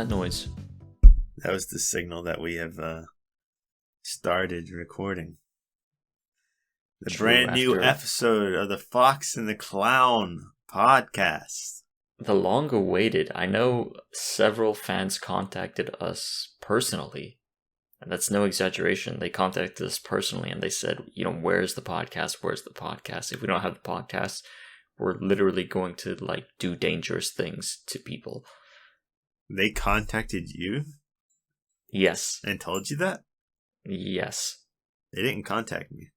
that noise? That was the signal that we have started recording. The brand new episode of the Fox and the Clown podcast. The long awaited. I know several fans contacted us personally. And that's no exaggeration. They contacted us personally and they said, where's the podcast? Where's the podcast? If we don't have the podcast, we're literally going to do dangerous things to people. They contacted you? Yes. And told you that? Yes. They didn't contact me.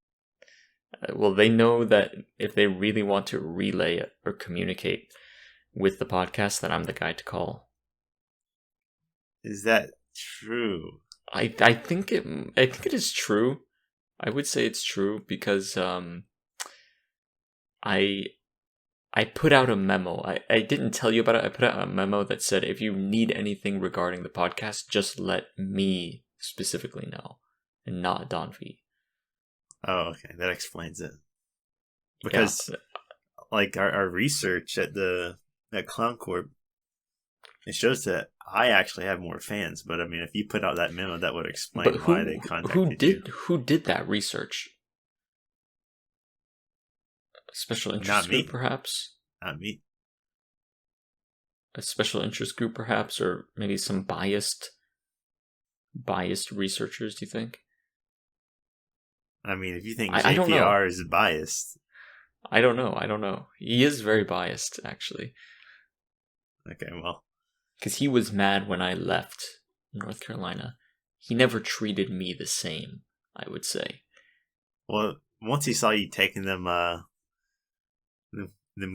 Well, they know that if they really want to relay or communicate with the podcast, that I'm the guy to call. Is that true? I think it is true. I would say it's true because I put out a memo. I didn't tell you about it. I put out a memo that said if you need anything regarding the podcast, just let me specifically know and not Don V. Oh, okay. That explains it. Because our research at Clown Corp, it shows that I actually have more fans. But I mean, if you put out that memo, that would explain why they contacted you. Who did that research? A special interest group, perhaps? Not me. A special interest group, perhaps? Or maybe some biased researchers, do you think? I mean, if you think JPR is biased. I don't know. He is very biased, actually. Okay, well. Because he was mad when I left North Carolina. He never treated me the same, I would say. Well, once he saw you taking them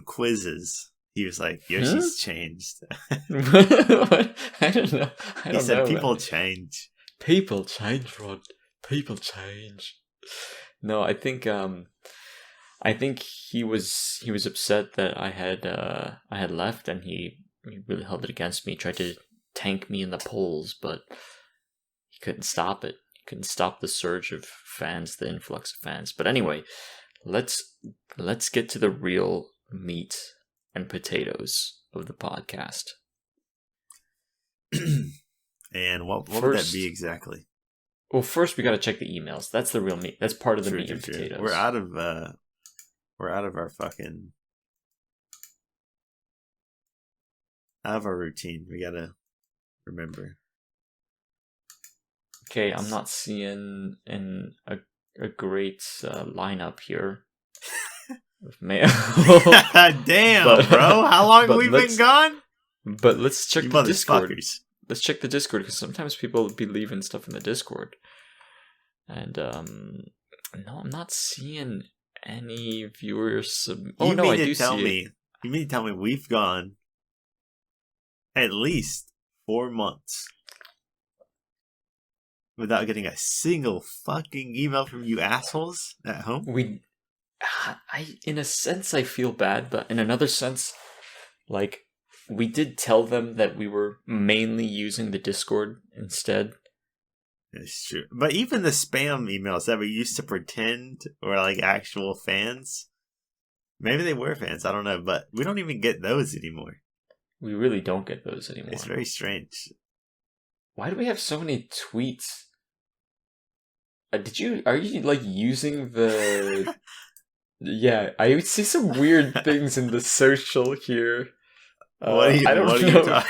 quizzes, he was like, Yoshi's changed. What? I don't know. He said people change. People change, Rod. People change. No, I think he was upset that I had left, and he really held it against me. He tried to tank me in the polls, but he couldn't stop it. He couldn't stop the surge of fans, the influx of fans. But anyway, let's get to the real meat and potatoes of the podcast. And what would that be exactly? Well, first we got to check the emails. That's the real meat. That's part of the meat and potatoes. We're out of our fucking out of our routine. We gotta remember. Okay, I'm not seeing a great lineup here. Damn, bro! How long have we been gone? But let's check the Discord. Let's check the Discord because sometimes people be leaving stuff in the Discord. And no, I'm not seeing any viewers. I do see it. You mean to tell me we've gone at least 4 months without getting a single fucking email from you assholes at home? In a sense, I feel bad, but in another sense, we did tell them that we were mainly using the Discord instead. It's true. But even the spam emails that we used to pretend were actual fans, maybe they were fans, I don't know, but we don't even get those anymore. We really don't get those anymore. It's very strange. Why do we have so many tweets? Are you using the... Yeah, I would see some weird things in the social here. What are you talking?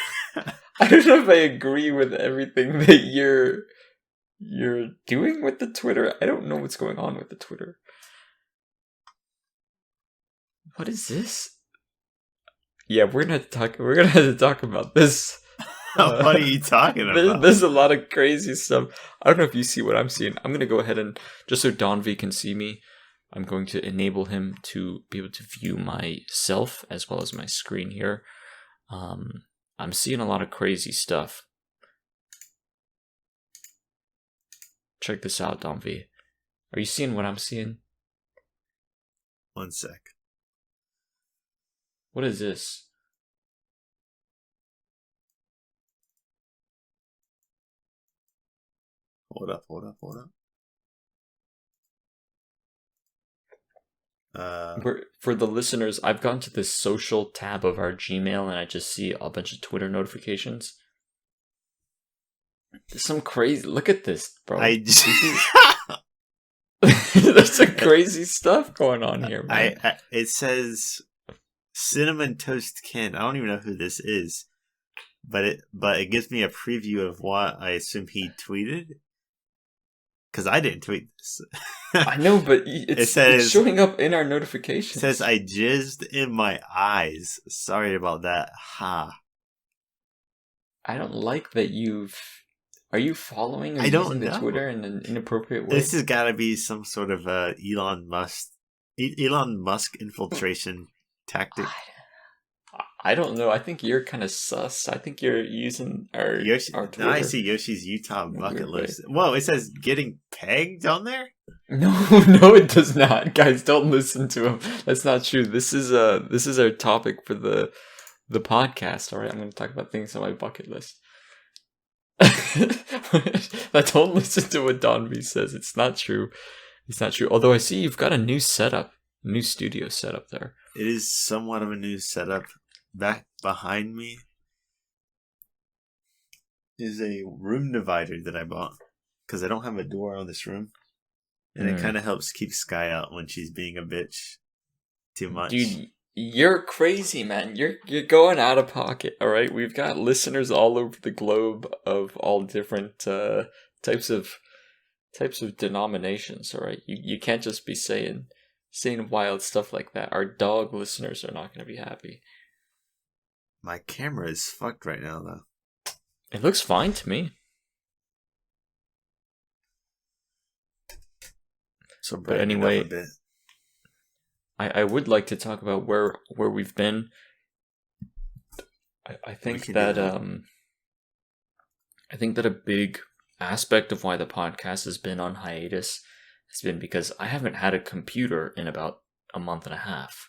I don't know if I agree with everything that you're doing with the Twitter. I don't know what's going on with the Twitter. What is this? Yeah, we're gonna have to talk about this. What are you talking about? There's a lot of crazy stuff. I don't know if you see what I'm seeing. I'm gonna go ahead and, just so Don V can see me, I'm going to enable him to be able to view myself as well as my screen here. I'm seeing a lot of crazy stuff. Check this out, Don V. Are you seeing what I'm seeing? 1 sec. What is this? Hold up. For the listeners, I've gone to this social tab of our Gmail and I just see a bunch of Twitter notifications. There's some crazy. Look at this, bro. I just, There's some crazy stuff going on here, man. it says Cinnamon Toast Ken. I don't even know who this is, but it gives me a preview of what I assume he tweeted. Because I didn't tweet this. I know, but it's showing up in our notifications. It says, I jizzed in my eyes. Sorry about that. Ha. I don't like that you've... Are you following or using the Twitter in an inappropriate way? This has got to be some sort of Elon Musk infiltration tactic. I don't know. I think you're kind of sus. I think you're using our Twitter. Now I see Yoshi's Utah bucket list. Whoa, it says getting pegged on there? No, it does not. Guys, don't listen to him. That's not true. This is our topic for the podcast. All right, I'm going to talk about things on my bucket list. Don't listen to what Don V says. It's not true. It's not true. Although I see you've got a new setup, new studio setup there. It is somewhat of a new setup. Back behind me is a room divider that I bought because I don't have a door on this room, and it kind of helps keep Sky out when she's being a bitch too much. Dude, you're crazy, man. You're going out of pocket. All right, we've got listeners all over the globe of all different types of denominations. All right, you can't just be saying wild stuff like that. Our dog listeners are not going to be happy. My camera is fucked right now, though. It looks fine to me. So, but anyway, I would like to talk about where we've been. I think that a big aspect of why the podcast has been on hiatus has been because I haven't had a computer in about a month and a half.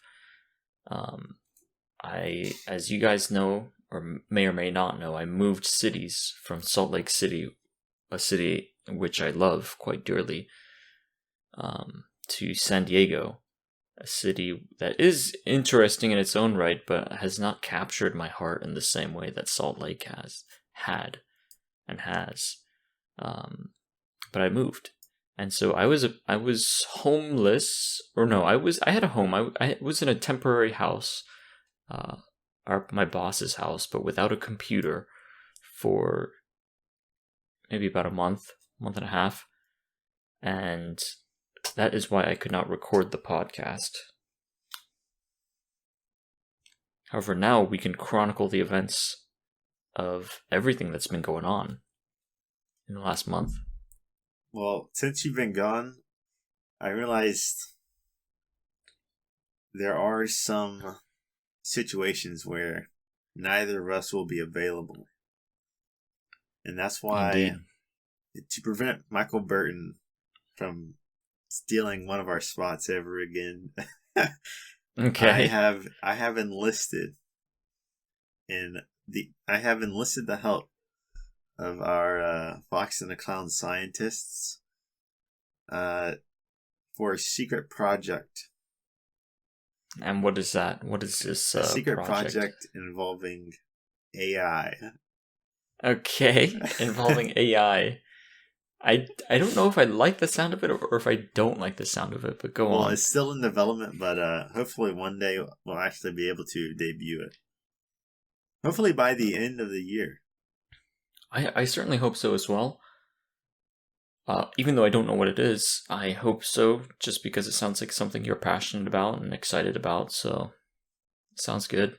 As you guys know, or may not know, I moved cities from Salt Lake City, a city which I love quite dearly, to San Diego, a city that is interesting in its own right, but has not captured my heart in the same way that Salt Lake has. But I moved. And so I was homeless, or no, I had a home. I was in a temporary house, my boss's house, but without a computer for maybe about a month and a half. And that is why I could not record the podcast. However, now we can chronicle the events of everything that's been going on in the last month. Well, since you've been gone, I realized there are some situations where neither of us will be available. And that's why, indeed, to prevent Michael Burton from stealing one of our spots ever again, okay, I have enlisted the help of our Fox and the Clown scientists for a secret project. And what is that? What is this a secret project involving AI. Okay, involving AI. I don't know if I like the sound of it or if I don't like the sound of it, but go on. Well, it's still in development, but hopefully one day we'll actually be able to debut it. Hopefully by the end of the year. I certainly hope so as well. Even though I don't know what it is, I hope so, just because it sounds like something you're passionate about and excited about, so it sounds good.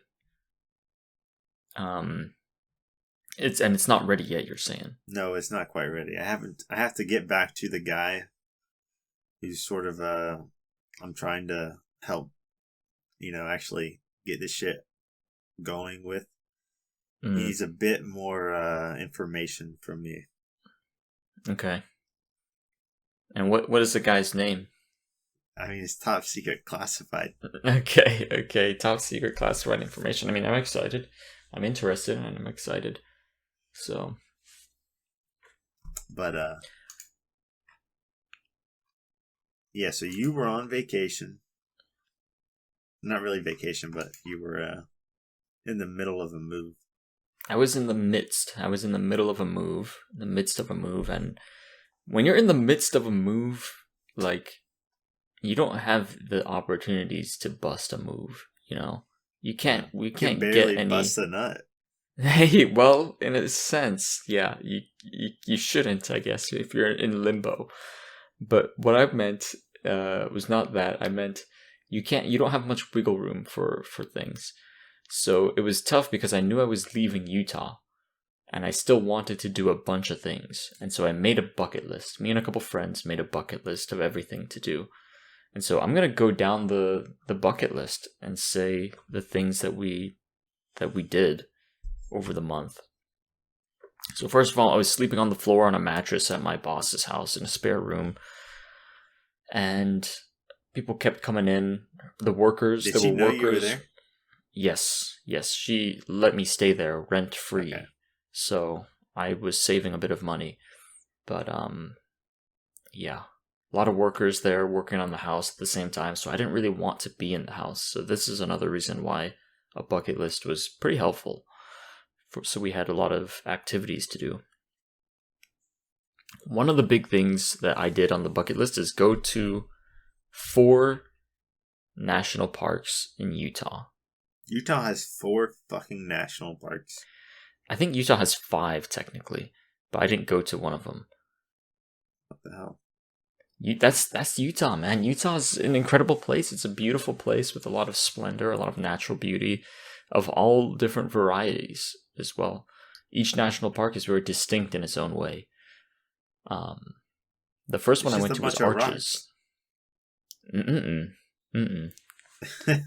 It's not ready yet, you're saying? No, it's not quite ready. I have to get back to the guy who's sort of I'm trying to help, actually get this shit going with. He needs a bit more information from me. Okay. And what is the guy's name? I mean, it's top secret classified. Okay. Top secret classified information. I mean, I'm excited. I'm interested and I'm excited. So. But, yeah, so you were on vacation. Not really vacation, but you were in the middle of a move. I was in the midst. I was in the middle of a move, in the midst of a move, and when you're in the midst of a move, like you don't have the opportunities to bust a move. You know, you can't. We You can can't get barely any. bust a nut. Hey, well, in a sense, yeah, you shouldn't, I guess, if you're in limbo. But what I meant was not that. I meant you don't have much wiggle room for things. So it was tough because I knew I was leaving Utah, and I still wanted to do a bunch of things. And so I made a bucket list. Me and a couple friends made a bucket list of everything to do. And so I'm gonna go down the bucket list and say the things that we did over the month. So first of all, I was sleeping on the floor on a mattress at my boss's house in a spare room, and people kept coming in. The workers, Did there she were know workers. you were there? Yes, she let me stay there rent free. Okay. So I was saving a bit of money, but yeah, a lot of workers there working on the house at the same time. So I didn't really want to be in the house. So this is another reason why a bucket list was pretty helpful. So we had a lot of activities to do. One of the big things that I did on the bucket list is go to 4 national parks in Utah. Utah has 4 fucking national parks. I think Utah has 5 technically, but I didn't go to one of them. What the hell? That's Utah, man. Utah's an incredible place. It's a beautiful place with a lot of splendor, a lot of natural beauty of all different varieties as well. Each national park is very distinct in its own way. The first one I went to was Arches.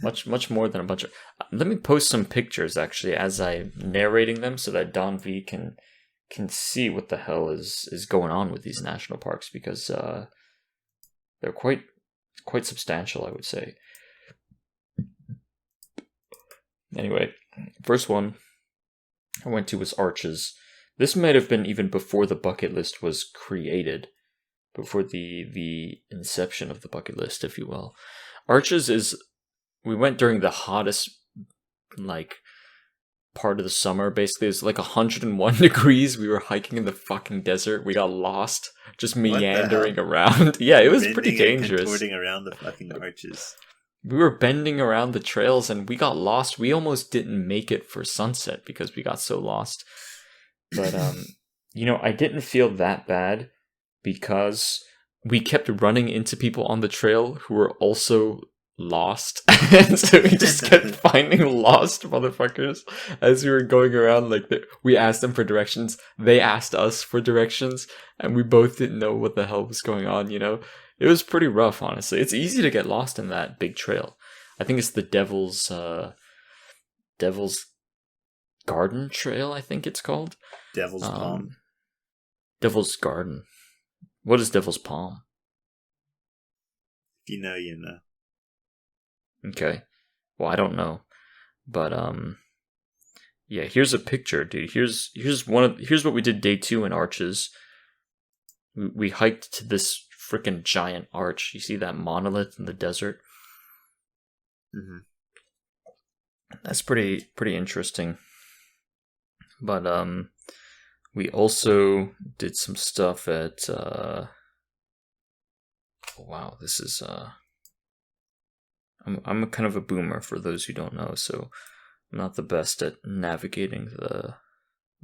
Much more than a bunch of. Let me post some pictures actually as I'm narrating them so that Don V can see what the hell is going on with these national parks, because they're quite substantial, I would say. Anyway, first one I went to was Arches. This might have been even before the bucket list was created, before the inception of the bucket list, if you will. Arches is, we went during the hottest, like, part of the summer, basically. It was like 101 degrees. We were hiking in the fucking desert. We got lost, just meandering around. Yeah, it was pretty dangerous. Contorting around the fucking arches. We were bending around the trails and we got lost. We almost didn't make it for sunset because we got so lost. But, I didn't feel that bad because we kept running into people on the trail who were also lost. And so we just kept finding lost motherfuckers as we were going around. Like, we asked them for directions. They asked us for directions. And we both didn't know what the hell was going on, It was pretty rough, honestly. It's easy to get lost in that big trail. I think it's the Devil's Garden Trail, I think it's called. Devil's Palm. Devil's Garden. What is Devil's Palm? If you know, you know. Okay. Well, I don't know. But yeah, here's a picture, dude. Here's what we did day 2 in Arches. We hiked to this freaking giant arch. You see that monolith in the desert? Mm-hmm. That's pretty interesting. But we also did some stuff at wow, this is I'm kind of a boomer for those who don't know, so I'm not the best at navigating the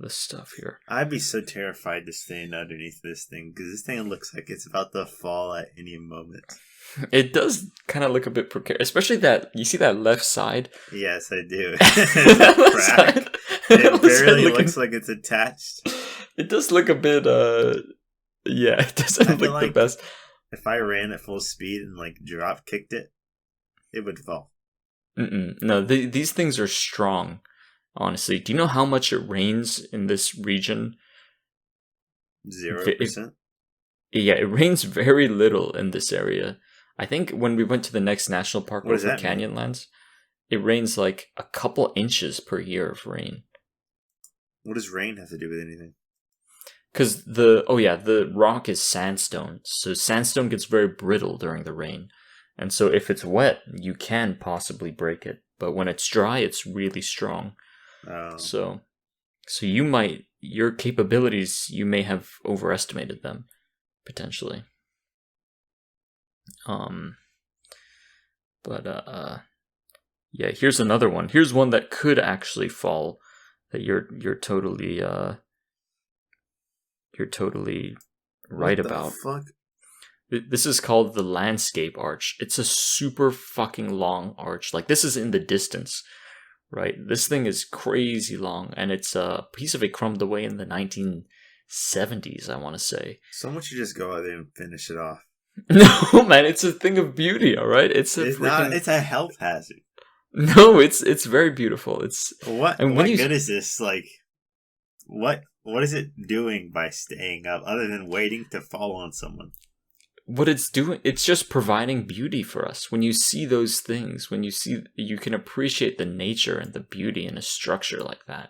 stuff here. I'd be so terrified to stand underneath this thing because this thing looks like it's about to fall at any moment. It does kind of look a bit precarious, especially that you see that left side. Yes, I do. It barely looks like it's attached. It does look a bit. Yeah, it doesn't look like the best. If I ran at full speed and drop kicked it, it would fall. No, these things are strong. Honestly, do you know how much it rains in this region? 0%? Yeah, it rains very little in this area. I think when we went to the next national park over Canyonlands, it rains like a couple inches per year of rain. What does rain have to do with anything? Because the rock is sandstone. So sandstone gets very brittle during the rain. And so if it's wet, you can possibly break it. But when it's dry, it's really strong. Oh. So So your capabilities, you may have overestimated them, potentially. But yeah, here's another one. Here's one that could actually fall that you're totally right What the about. fuck? This is called the landscape arch. It's a super fucking long arch. Like, this is in the distance, right? This thing is crazy long, and it's a piece of it crumbed away in the 1970s, I want to say. Someone should just go out there and finish it off. No, man, it's a thing of beauty, all right? It's not. It's a health hazard. No, it's very beautiful. It's what? And what good is this? Like, what is it doing by staying up other than waiting to fall on someone? What it's doing, it's just providing beauty for us. When you see those things, you can appreciate the nature and the beauty in a structure like that.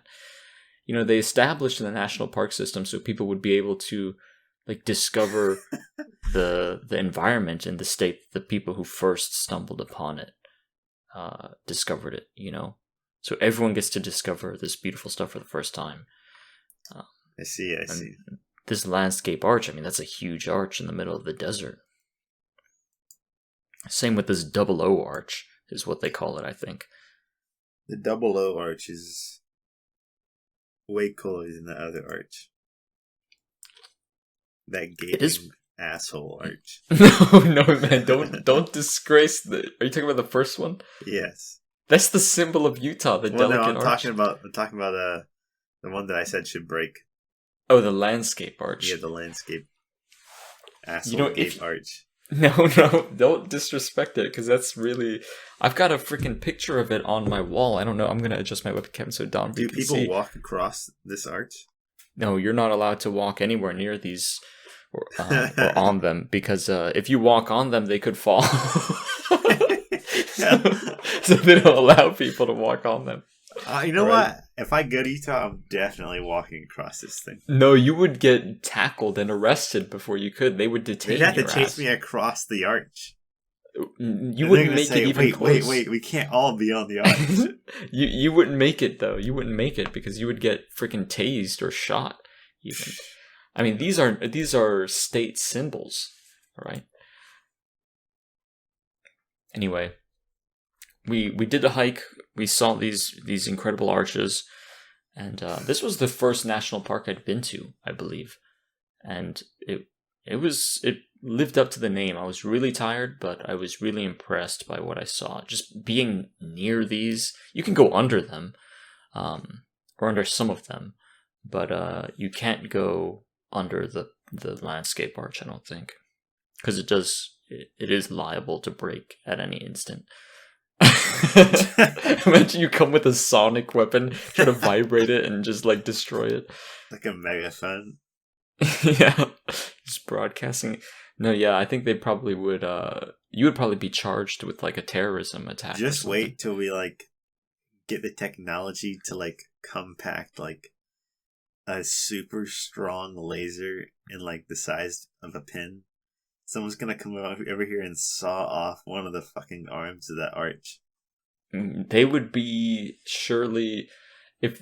You know, they established the national park system so people would be able to, like, discover the environment in the state that the people who first stumbled upon it discovered it, you know? So everyone gets to discover this beautiful stuff for the first time. I see. This landscape arch, I mean, that's a huge arch in the middle of the desert. Same with this double O arch, is what they call it, I think. The double O arch is way cooler than the other arch. That gaping asshole arch. No, man, don't disgrace the... Are you talking about the first one? Yes. That's the symbol of Utah, the delicate arch. I'm talking about the one that I said should break. Oh, the landscape arch. Yeah, the landscape asshole arch. No, don't disrespect it, because that's really... I've got a freaking picture of it on my wall. I don't know, I'm going to adjust my webcam so Don can see. Do people walk across this arch? No, you're not allowed to walk anywhere near these or on them, because if you walk on them, they could fall. So they don't allow people to walk on them. You know what? If I go to Utah, I'm definitely walking across this thing. No, you would get tackled and arrested before you could. They would detain you. They'd have to chase me across the arch. You wouldn't make it even close. Wait, we can't all be on the arch. You wouldn't make it, though. You wouldn't make it because you would get freaking tased or shot, even. I mean, these are state symbols, all right? Anyway, we did a hike. We saw these incredible arches, and this was the first national park I'd been to, I believe, and it lived up to the name. I was really tired, but I was really impressed by what I saw. Just being near these, you can go under them, or under some of them, but you can't go under the landscape arch, I don't think, because it is liable to break at any instant. Imagine you come with a sonic weapon, try to vibrate it and just like destroy it. Like a megaphone. Yeah. Just broadcasting. No, yeah, I think they probably would you would probably be charged with like a terrorism attack. Just wait till we like get the technology to like compact like a super strong laser in like the size of a pin. Someone's gonna come over here and saw off one of the fucking arms of that arch. They would be surely, if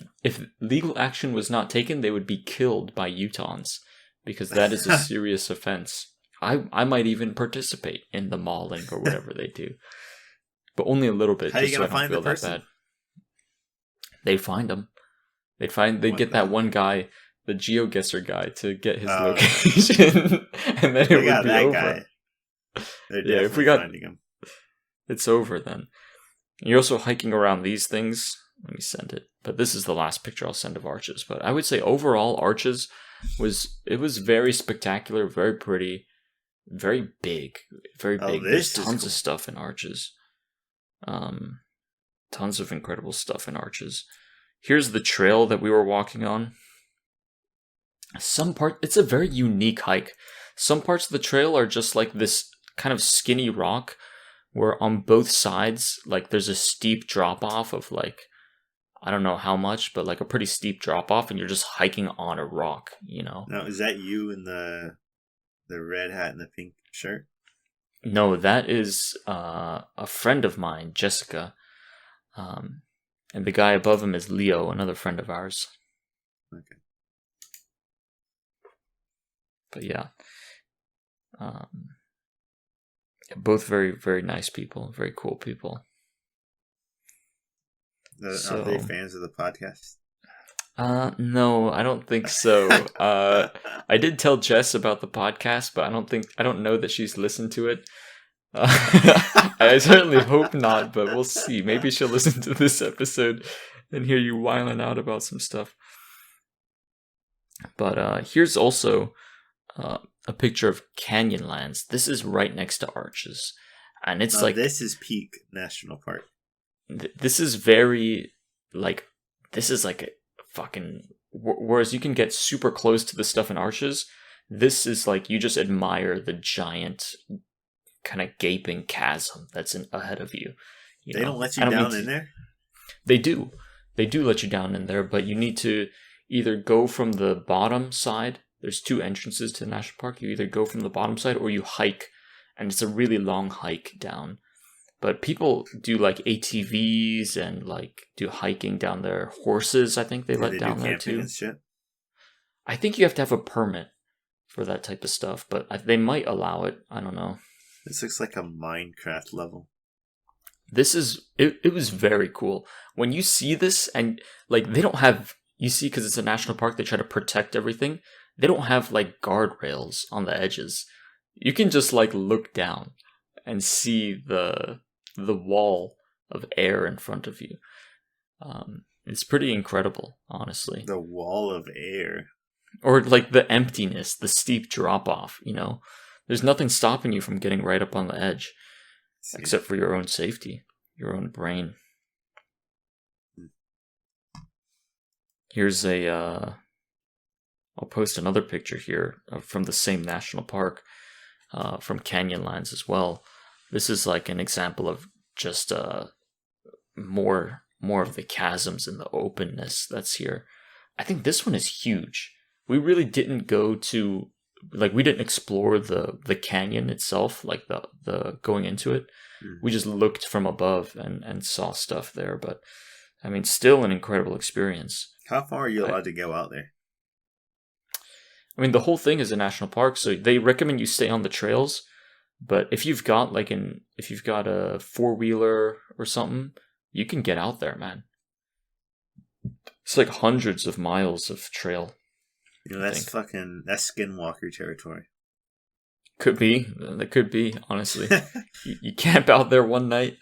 legal action was not taken, they would be killed by Utahns, because that is a serious offense. I might even participate in the mauling or whatever they do, but only a little bit. How are you gonna find the person? Bad. They find them. They'd get that one guy, the GeoGuessr guy, to get his location, and then it would be over. Guy. Yeah, if we got finding him, it's over then. You're also hiking around these things. Let me send it. But this is the last picture I'll send of arches. But I would say overall, arches was very spectacular, very pretty, very big, very big. There's tons of stuff in arches. Tons of incredible stuff in arches. Here's the trail that we were walking on. It's a very unique hike. Some parts of the trail are just like this kind of skinny rock, where on both sides, like, there's a steep drop off of like, I don't know how much, but like a pretty steep drop off, and you're just hiking on a rock, you know. Now, is that you in the red hat and the pink shirt? No, that is a friend of mine, Jessica, and the guy above him is Leo, another friend of ours. But yeah, um, both very, very nice people, very cool people. Are they fans of the podcast? No, I don't think so. I did tell Jess about the podcast, but I don't know that she's listened to it. I certainly hope not, but we'll see. Maybe she'll listen to this episode and hear you whining out about some stuff. But here's also a picture of Canyonlands. This is right next to Arches, and it's like this is peak national park. This is very like this is like a fucking. Whereas you can get super close to the stuff in Arches, this is like you just admire the giant kind of gaping chasm that's ahead of you. They don't let you down in there? They do. They do let you down in there, but you need to either go from the bottom side. There's two entrances to the national park. You either go from the bottom side or you hike, and it's a really long hike down. But people do like ATVs and like do hiking down there. Horses, I think they let down there too. And shit? I think you have to have a permit for that type of stuff, but they might allow it. I don't know. This looks like a Minecraft level. This is it was very cool. When you see this, and like they don't have, you see, because it's a national park, they try to protect everything. They don't have like guardrails on the edges. You can just like look down and see the wall of air in front of you. It's pretty incredible, honestly. The wall of air. Or like the emptiness, the steep drop off, you know. There's nothing stopping you from getting right up on the edge. Except for your own safety, your own brain. Here's I'll post another picture here from the same national park, from Canyonlands as well. This is like an example of just more of the chasms and the openness that's here. I think this one is huge. We really didn't go to, like, we didn't explore the canyon itself, like the going into it. We just looked from above and saw stuff there. But I mean, still an incredible experience. How far are you allowed to go out there? I mean, the whole thing is a national park, so they recommend you stay on the trails. But if you've got a 4-wheeler or something, you can get out there, man. It's like hundreds of miles of trail. You know, that's skinwalker territory. Could be. That could be, honestly. you camp out there one night,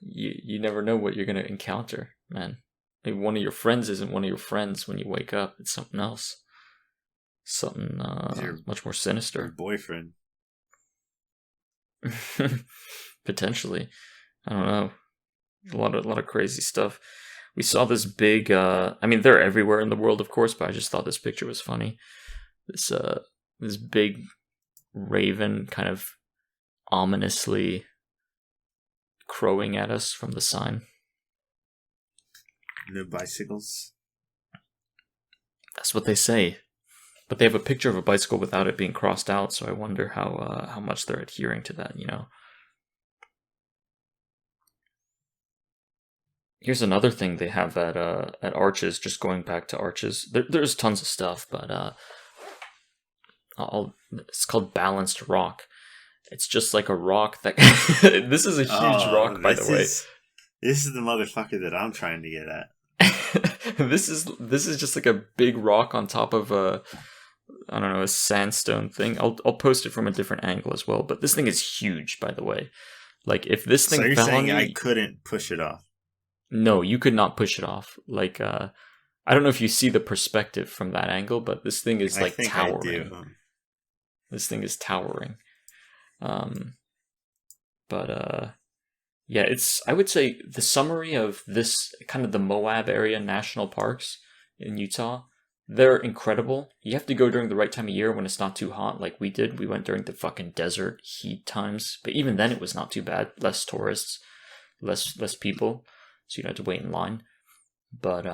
you never know what you're going to encounter, man. Maybe one of your friends isn't one of your friends when you wake up. It's something else. Something much more sinister. Your boyfriend. Potentially. I don't know. A lot of crazy stuff. We saw this big, I mean, they're everywhere in the world, of course, but I just thought this picture was funny. This big raven kind of ominously crowing at us from the sign. No bicycles? That's what they say. But they have a picture of a bicycle without it being crossed out, so I wonder how much they're adhering to that, you know. Here's another thing they have at Arches, just going back to Arches. There's tons of stuff, but it's called Balanced Rock. It's just like a rock that... This is a huge rock, by the way. This is the motherfucker that I'm trying to get at. This is just like a big rock on top of a sandstone thing. I'll post it from a different angle as well, but this thing is huge, by the way. Like, if this thing fell on me, I couldn't push it off? No, you could not push it off. Like, I don't know if you see the perspective from that angle, but this thing is like towering. I do. This thing is towering. Yeah, I would say the summary of this, kind of the Moab area national parks in Utah, they're incredible. You have to go during the right time of year when it's not too hot, like we did. We went during the fucking desert heat times, but even then it was not too bad. Less tourists, less people, so you don't have to wait in line. But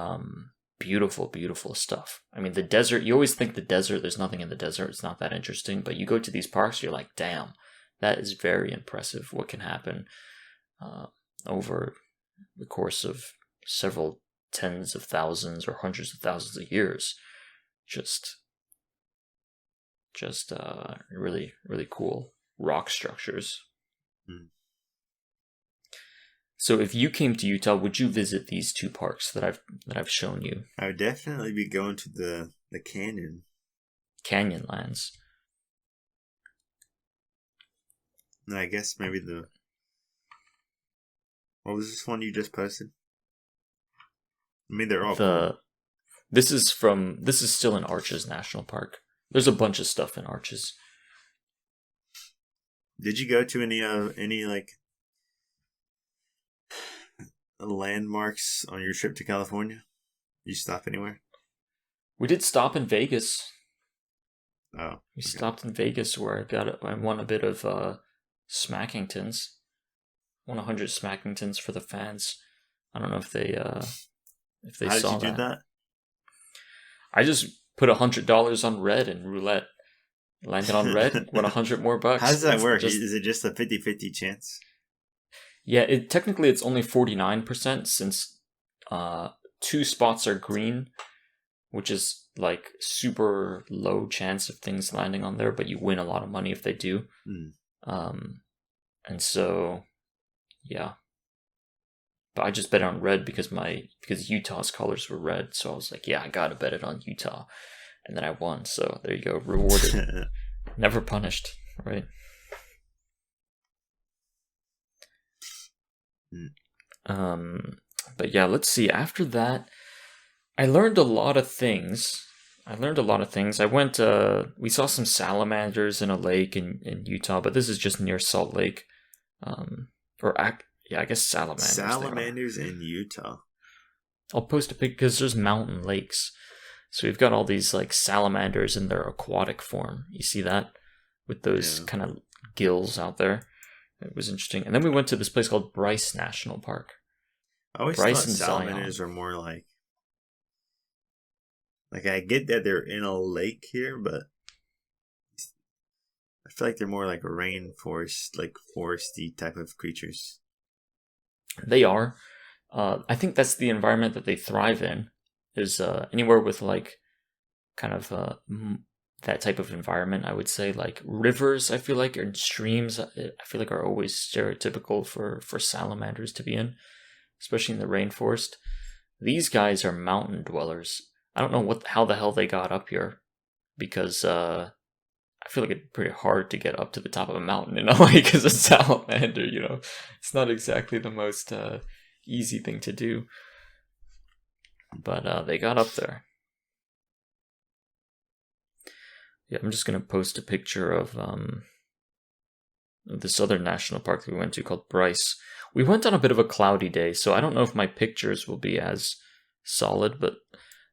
beautiful, beautiful stuff. I mean, the desert, you always think the desert, there's nothing in the desert, it's not that interesting, but you go to these parks, you're like, damn, that is very impressive what can happen over the course of several tens of thousands or hundreds of thousands of years. Just just really really cool rock structures. Mm. So if you came to Utah, would you visit these two parks that I've shown you? I would definitely be going to the canyon. Canyonlands. And I guess maybe what was this one you just posted? I mean, they're all cool. This is still in Arches National Park. There's a bunch of stuff in Arches. Did you go to any like landmarks on your trip to California? Did you stop anywhere? We did stop in Vegas. Oh, we stopped in Vegas where I won a bit of Smackingtons. Won 100 Smackingtons for the fans. I don't know if they How saw did you do that? I just put $100 on red and roulette. Landed on red, won 100 more bucks. How does that work? Is it just a 50-50 chance? Yeah, technically it's only 49% since 2 spots are green, which is like super low chance of things landing on there, but you win a lot of money if they do. And so, yeah. But I just bet on red because Utah's colors were red, so I was like, yeah, I gotta bet it on Utah, and then I won. So there you go, rewarded, never punished, right? But yeah, let's see. After that, I learned a lot of things. I went, we saw some salamanders in a lake in Utah, but this is just near Salt Lake. Yeah, I guess salamanders. Salamanders in Utah. I'll post a pic because there's mountain lakes. So we've got all these like salamanders in their aquatic form. You see that? With those kind of gills out there. It was interesting. And then we went to this place called Bryce National Park. I always thought salamanders are more like I get that they're in a lake here, but I feel like they're more like rainforest, like foresty type of creatures. They are. I think that's the environment that they thrive in. Is anywhere with like kind of that type of environment. I would say like rivers. I feel like and streams. I feel like are always stereotypical for salamanders to be in, especially in the rainforest. These guys are mountain dwellers. I don't know how the hell they got up here, because I feel like it's pretty hard to get up to the top of a mountain in a lake as a salamander, you know. It's not exactly the most easy thing to do. But they got up there. Yeah, I'm just going to post a picture of this other national park that we went to called Bryce. We went on a bit of a cloudy day, so I don't know if my pictures will be as solid, but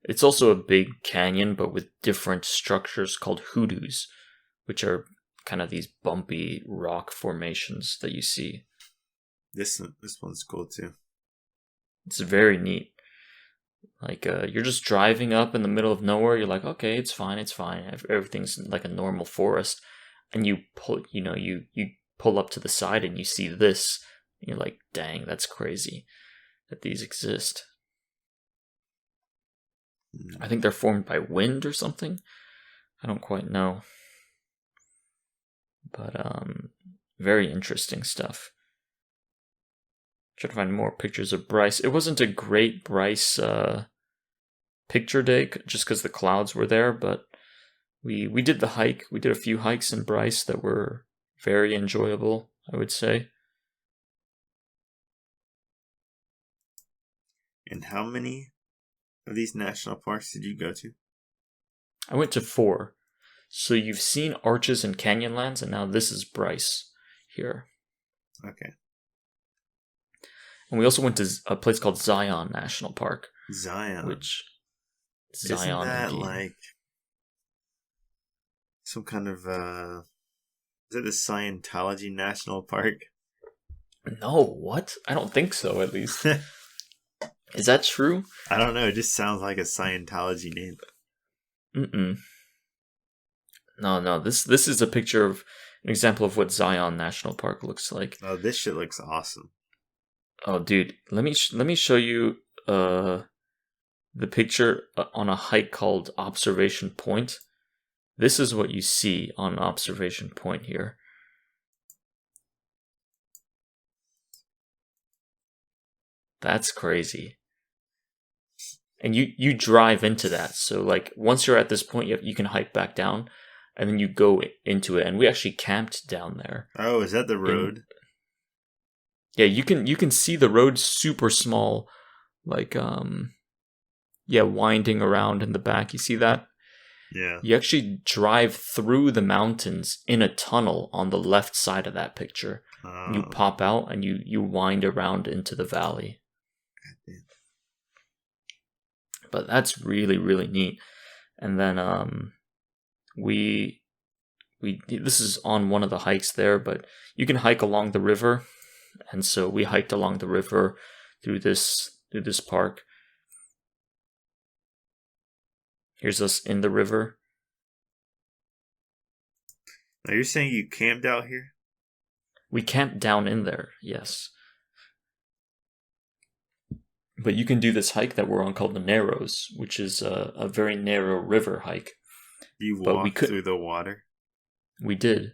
it's also a big canyon, but with different structures called hoodoos, which are kind of these bumpy rock formations that you see. This one's cool too. It's very neat. Like you're just driving up in the middle of nowhere. You're like, okay, it's fine. Everything's like a normal forest, and you pull up to the side and you see this. And you're like, dang, that's crazy that these exist. I think they're formed by wind or something. I don't quite know. But very interesting stuff. Try to find more pictures of Bryce. It wasn't a great Bryce picture day just because the clouds were there, but we did the hike. We did a few hikes in Bryce that were very enjoyable, I would say. And how many of these national parks did you go to? I went to 4. So you've seen Arches and Canyonlands, and now this is Bryce here. Okay. And we also went to a place called Zion National Park. Zion. Zion. Isn't that indeed. like some kind of is it the Scientology National Park? No, what? I don't think so, at least. Is that true? I don't know. It just sounds like a Scientology name. Mm-mm. No. This is a picture of an example of what Zion National Park looks like. Oh, this shit looks awesome. Oh, dude, let me show you the picture on a hike called Observation Point. this is what you see on observation point here. That's crazy. And you drive into that. So like once you're at this point, you can hike back down, and then you go into it. And we actually camped down there. Oh, is that the road? Yeah, you can see the road super small, like winding around in the back. You see that? Yeah. You actually drive through the mountains in a tunnel on the left side of that picture. You pop out and you wind around into the valley. But that's really, really neat. And then we this is on one of the hikes there, but you can hike along the river. And so we hiked along the river through this park. Here's us in the river. Now you're saying you camped out here? We camped down in there, yes. But you can do this hike that we're on called the Narrows, which is a very narrow river hike. You walked through the water? We did.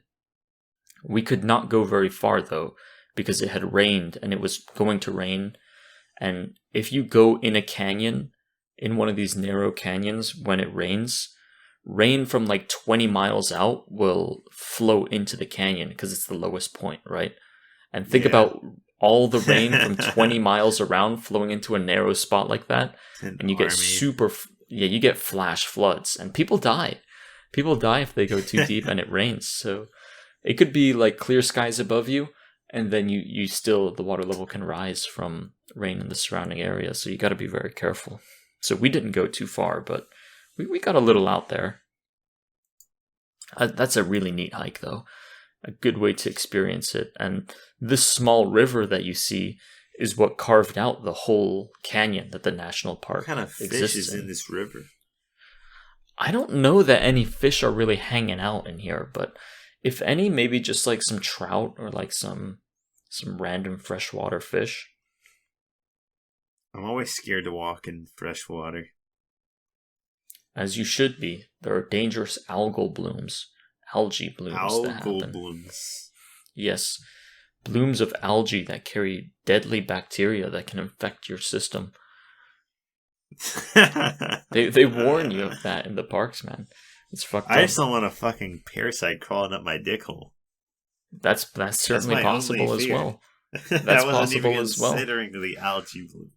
We could not go very far, though, because it had rained, and it was going to rain. And if you go in a canyon, in one of these narrow canyons, when it rains, rain from like 20 miles out will flow into the canyon because it's the lowest point, right? And think about all the rain from 20 miles around flowing into a narrow spot like that, and you get you get flash floods, and people die. People die if they go too deep and it rains. So it could be like clear skies above you, and then you still, the water level can rise from rain in the surrounding area. So you got to be very careful. So we didn't go too far, but we got a little out there. That's a really neat hike, though. A good way to experience it. And this small river that you see is what carved out the whole canyon that the national park exists. What kind of fish is in this river? I don't know that any fish are really hanging out in here, but if any, maybe just like some trout or like some random freshwater fish. I'm always scared to walk in fresh water. As you should be. There are dangerous algal blooms. Algae blooms that happen. Algal blooms. Yes. Blooms of algae that carry deadly bacteria that can infect your system. They warn you of that in the parks, man. It's fucked up. I just don't want a fucking parasite crawling up my dick hole. That's certainly possible as well. That's possible as well. Considering the algae bloom.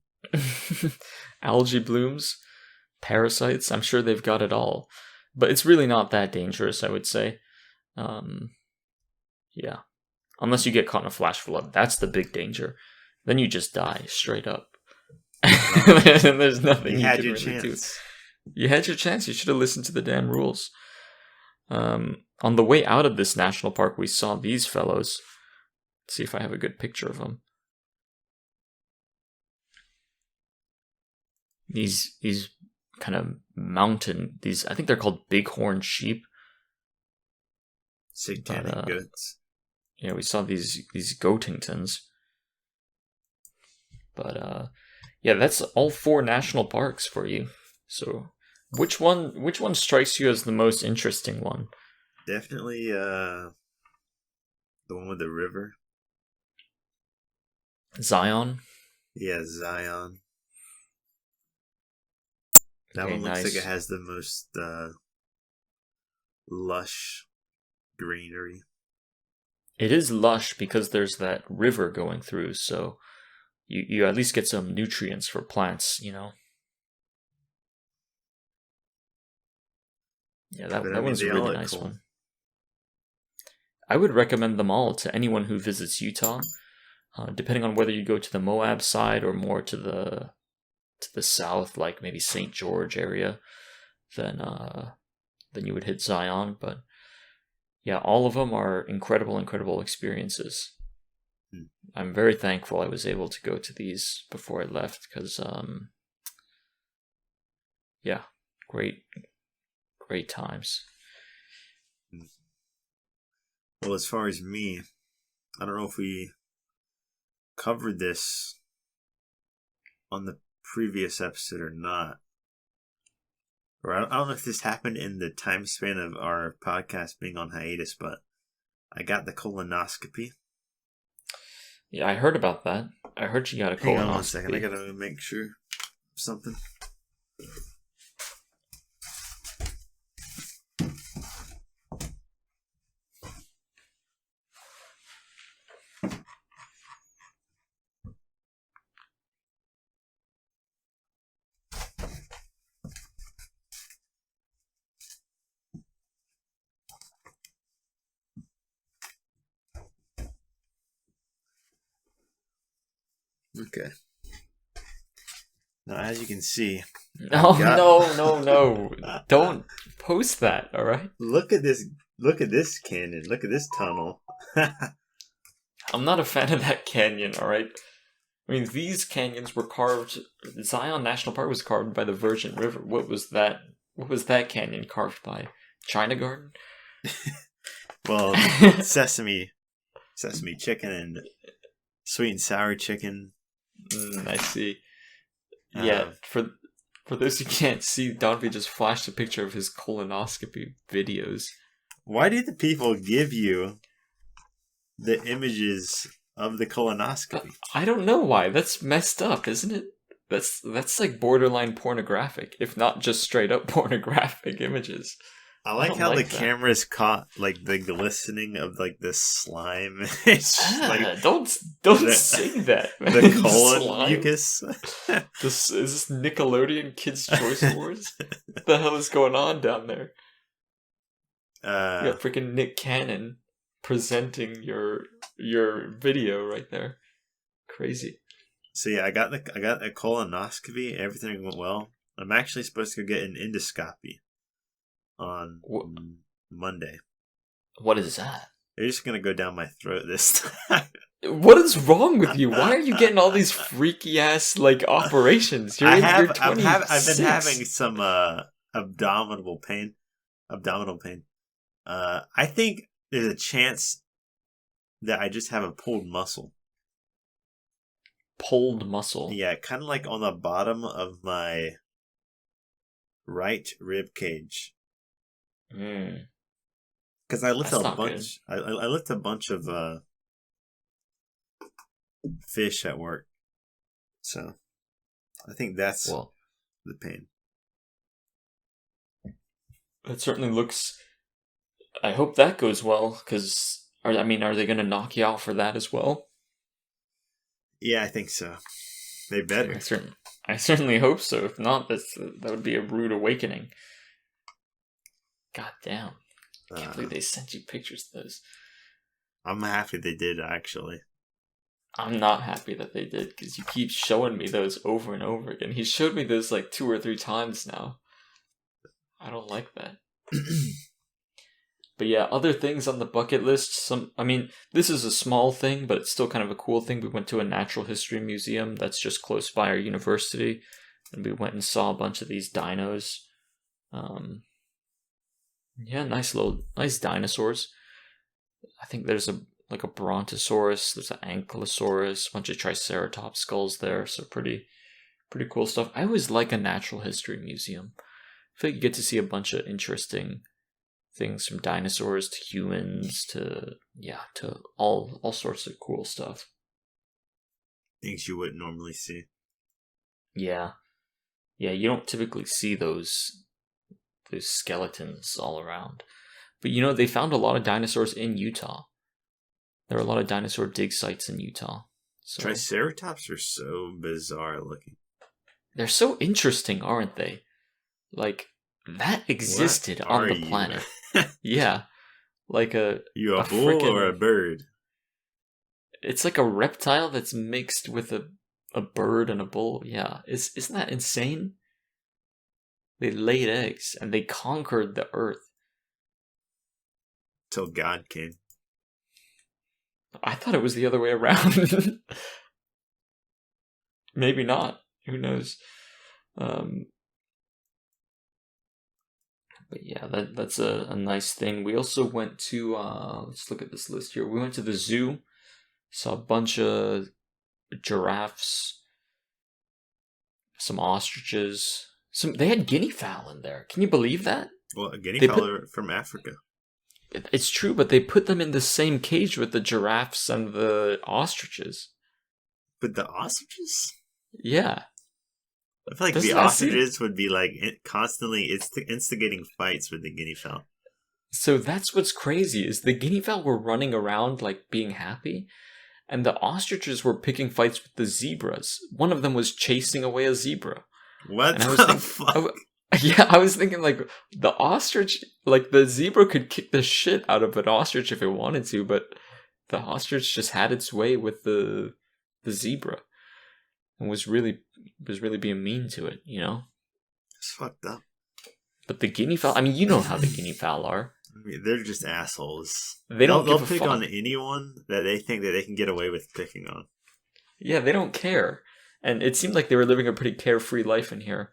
Algae blooms, parasites, I'm sure they've got it all. But it's really not that dangerous, I would say. Yeah. Unless you get caught in a flash flood. That's the big danger. Then you just die straight up. And there's nothing you can really do. You had your chance. You should have listened to the damn rules. On the way out of this national park, we saw these fellows. Let's see if I have a good picture of them. These kind of mountain, I think they're called bighorn sheep. Satanic goats. Yeah, we saw these goatingtons. But yeah, that's all 4 national parks for you. So which one strikes you as the most interesting one? Definitely the one with the river. Zion? Yeah, Zion. That one looks like it has the most lush greenery. It is lush because there's that river going through, so you at least get some nutrients for plants, you know? Yeah, that one's a really nice one. I would recommend them all to anyone who visits Utah, depending on whether you go to the Moab side or more to the south, like maybe St. George area, then you would hit Zion. But yeah, all of them are incredible experiences. I'm very thankful I was able to go to these before I left because, yeah, great times. Well, as far as me, I don't know if we covered this on the previous episode or not, Or I don't know if this happened in the time span of our podcast being on hiatus, but I got the colonoscopy. Yeah, I heard about that. I heard you got a colonoscopy. Hang on 1 second. I gotta make sure of something. Okay. Now, as you can see, No! Don't post that. All right. Look at this! Look at this canyon! Look at this tunnel! I'm not a fan of that canyon. All right. I mean, these canyons were carved. Zion National Park was carved by the Virgin River. What was that? What was that canyon carved by? China Garden? Well, sesame chicken and sweet and sour chicken. I see. Yeah, for those who can't see, Donovan just flashed a picture of his colonoscopy videos. Why did the people give you the images of the colonoscopy? I don't know why. That's messed up, isn't it? That's like borderline pornographic, if not just straight up pornographic images. I like how the cameras caught like the glistening of like the slime. It's like don't say that, man. The colon mucus. Is this Nickelodeon Kids Choice Awards? What the hell is going on down there? You got freaking Nick Cannon presenting your video right there. Crazy. So yeah, I got a colonoscopy. Everything went well. I'm actually supposed to go get an endoscopy on Monday. What is that? They're just gonna go down my throat this time. What is wrong with you? Why are you getting all these freaky ass like operations? You're I've been having some abdominal pain. I think there's a chance that I just have a pulled muscle. Pulled muscle? Yeah, kind of like on the bottom of my right rib cage. Because I lift a bunch. I lift a bunch of fish at work, so I think that's the pain. It certainly looks. I hope that goes well. Because are they going to knock you out for that as well? Yeah, I think so. They better. I certainly hope so. If not, that would be a rude awakening. God damn. I can't believe they sent you pictures of those. I'm happy they did, actually. I'm not happy that they did, because you keep showing me those over and over again. He showed me those like 2 or 3 times now. I don't like that. But yeah, other things on the bucket list. This is a small thing, but it's still kind of a cool thing. We went to a natural history museum that's just close by our university, and we went and saw a bunch of these dinos. Yeah, nice dinosaurs. I think there's a brontosaurus, there's an ankylosaurus, a bunch of triceratops skulls there, so pretty cool stuff. I always like a natural history museum. I feel like you get to see a bunch of interesting things, from dinosaurs to humans to all sorts of cool stuff. Things you wouldn't normally see. Yeah, you don't typically see those skeletons all around. But they found a lot of dinosaurs in Utah. There are a lot of dinosaur dig sites in Utah. So Triceratops are so bizarre looking. They're so interesting, aren't they? Like, that existed on the planet. Yeah. Like You a bull or a bird? It's like a reptile that's mixed with a bird and a bull. Yeah. Isn't that insane? They laid eggs and they conquered the earth. Till God came. I thought it was the other way around. Maybe not. Who knows? But yeah, that's a nice thing. We also went to, let's look at this list here. We went to the zoo, saw a bunch of giraffes, some ostriches, So they had guinea fowl in there. Can you believe that? Well, a guinea They fowl put are from Africa. it's true, but they put them in the same cage with the giraffes and the ostriches. But the ostriches? Yeah. I feel like the Doesn't that seem ostriches would be like constantly instigating fights with the guinea fowl. so that's what's crazy is the guinea fowl were running around like being happy, and the ostriches were picking fights with the zebras. One of them was chasing away a zebra. What And I was the thinking, fuck? yeah, I was thinking like the ostrich, like the zebra could kick the shit out of an ostrich if it wanted to, but the ostrich just had its way with the zebra and was really being mean to it, you know. It's fucked up. But the guinea fowl, I mean, you know how the guinea fowl are. I mean, they're just assholes. They don't They'll give a pick fuck. on anyone that they think that they can get away with picking on. Yeah, they don't care. And it seemed like they were living a pretty carefree life in here.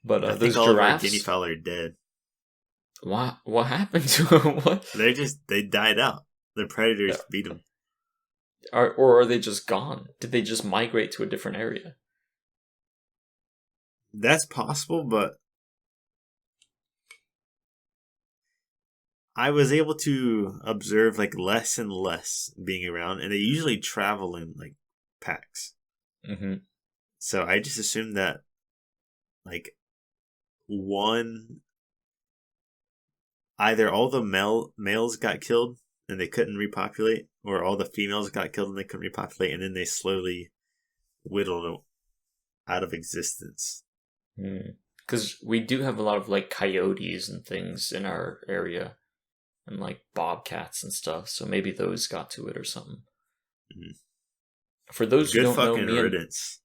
But I those think all of our guinea giraffes, fowl are dead. what happened to them? What? They died out. The predators Yeah. beat them. Or are they just gone? Did they just migrate to a different area? That's possible, but I was able to observe like less and less being around, and they usually travel in like packs. Mm-hmm. So I just assumed that like one either all the males got killed and they couldn't repopulate, or all the females got killed and they couldn't repopulate, and then they slowly whittled out of existence. Because we do have a lot of like coyotes and things in our area, and like bobcats and stuff. So maybe those got to it or something. Mhm. For those who Good don't know, fucking riddance.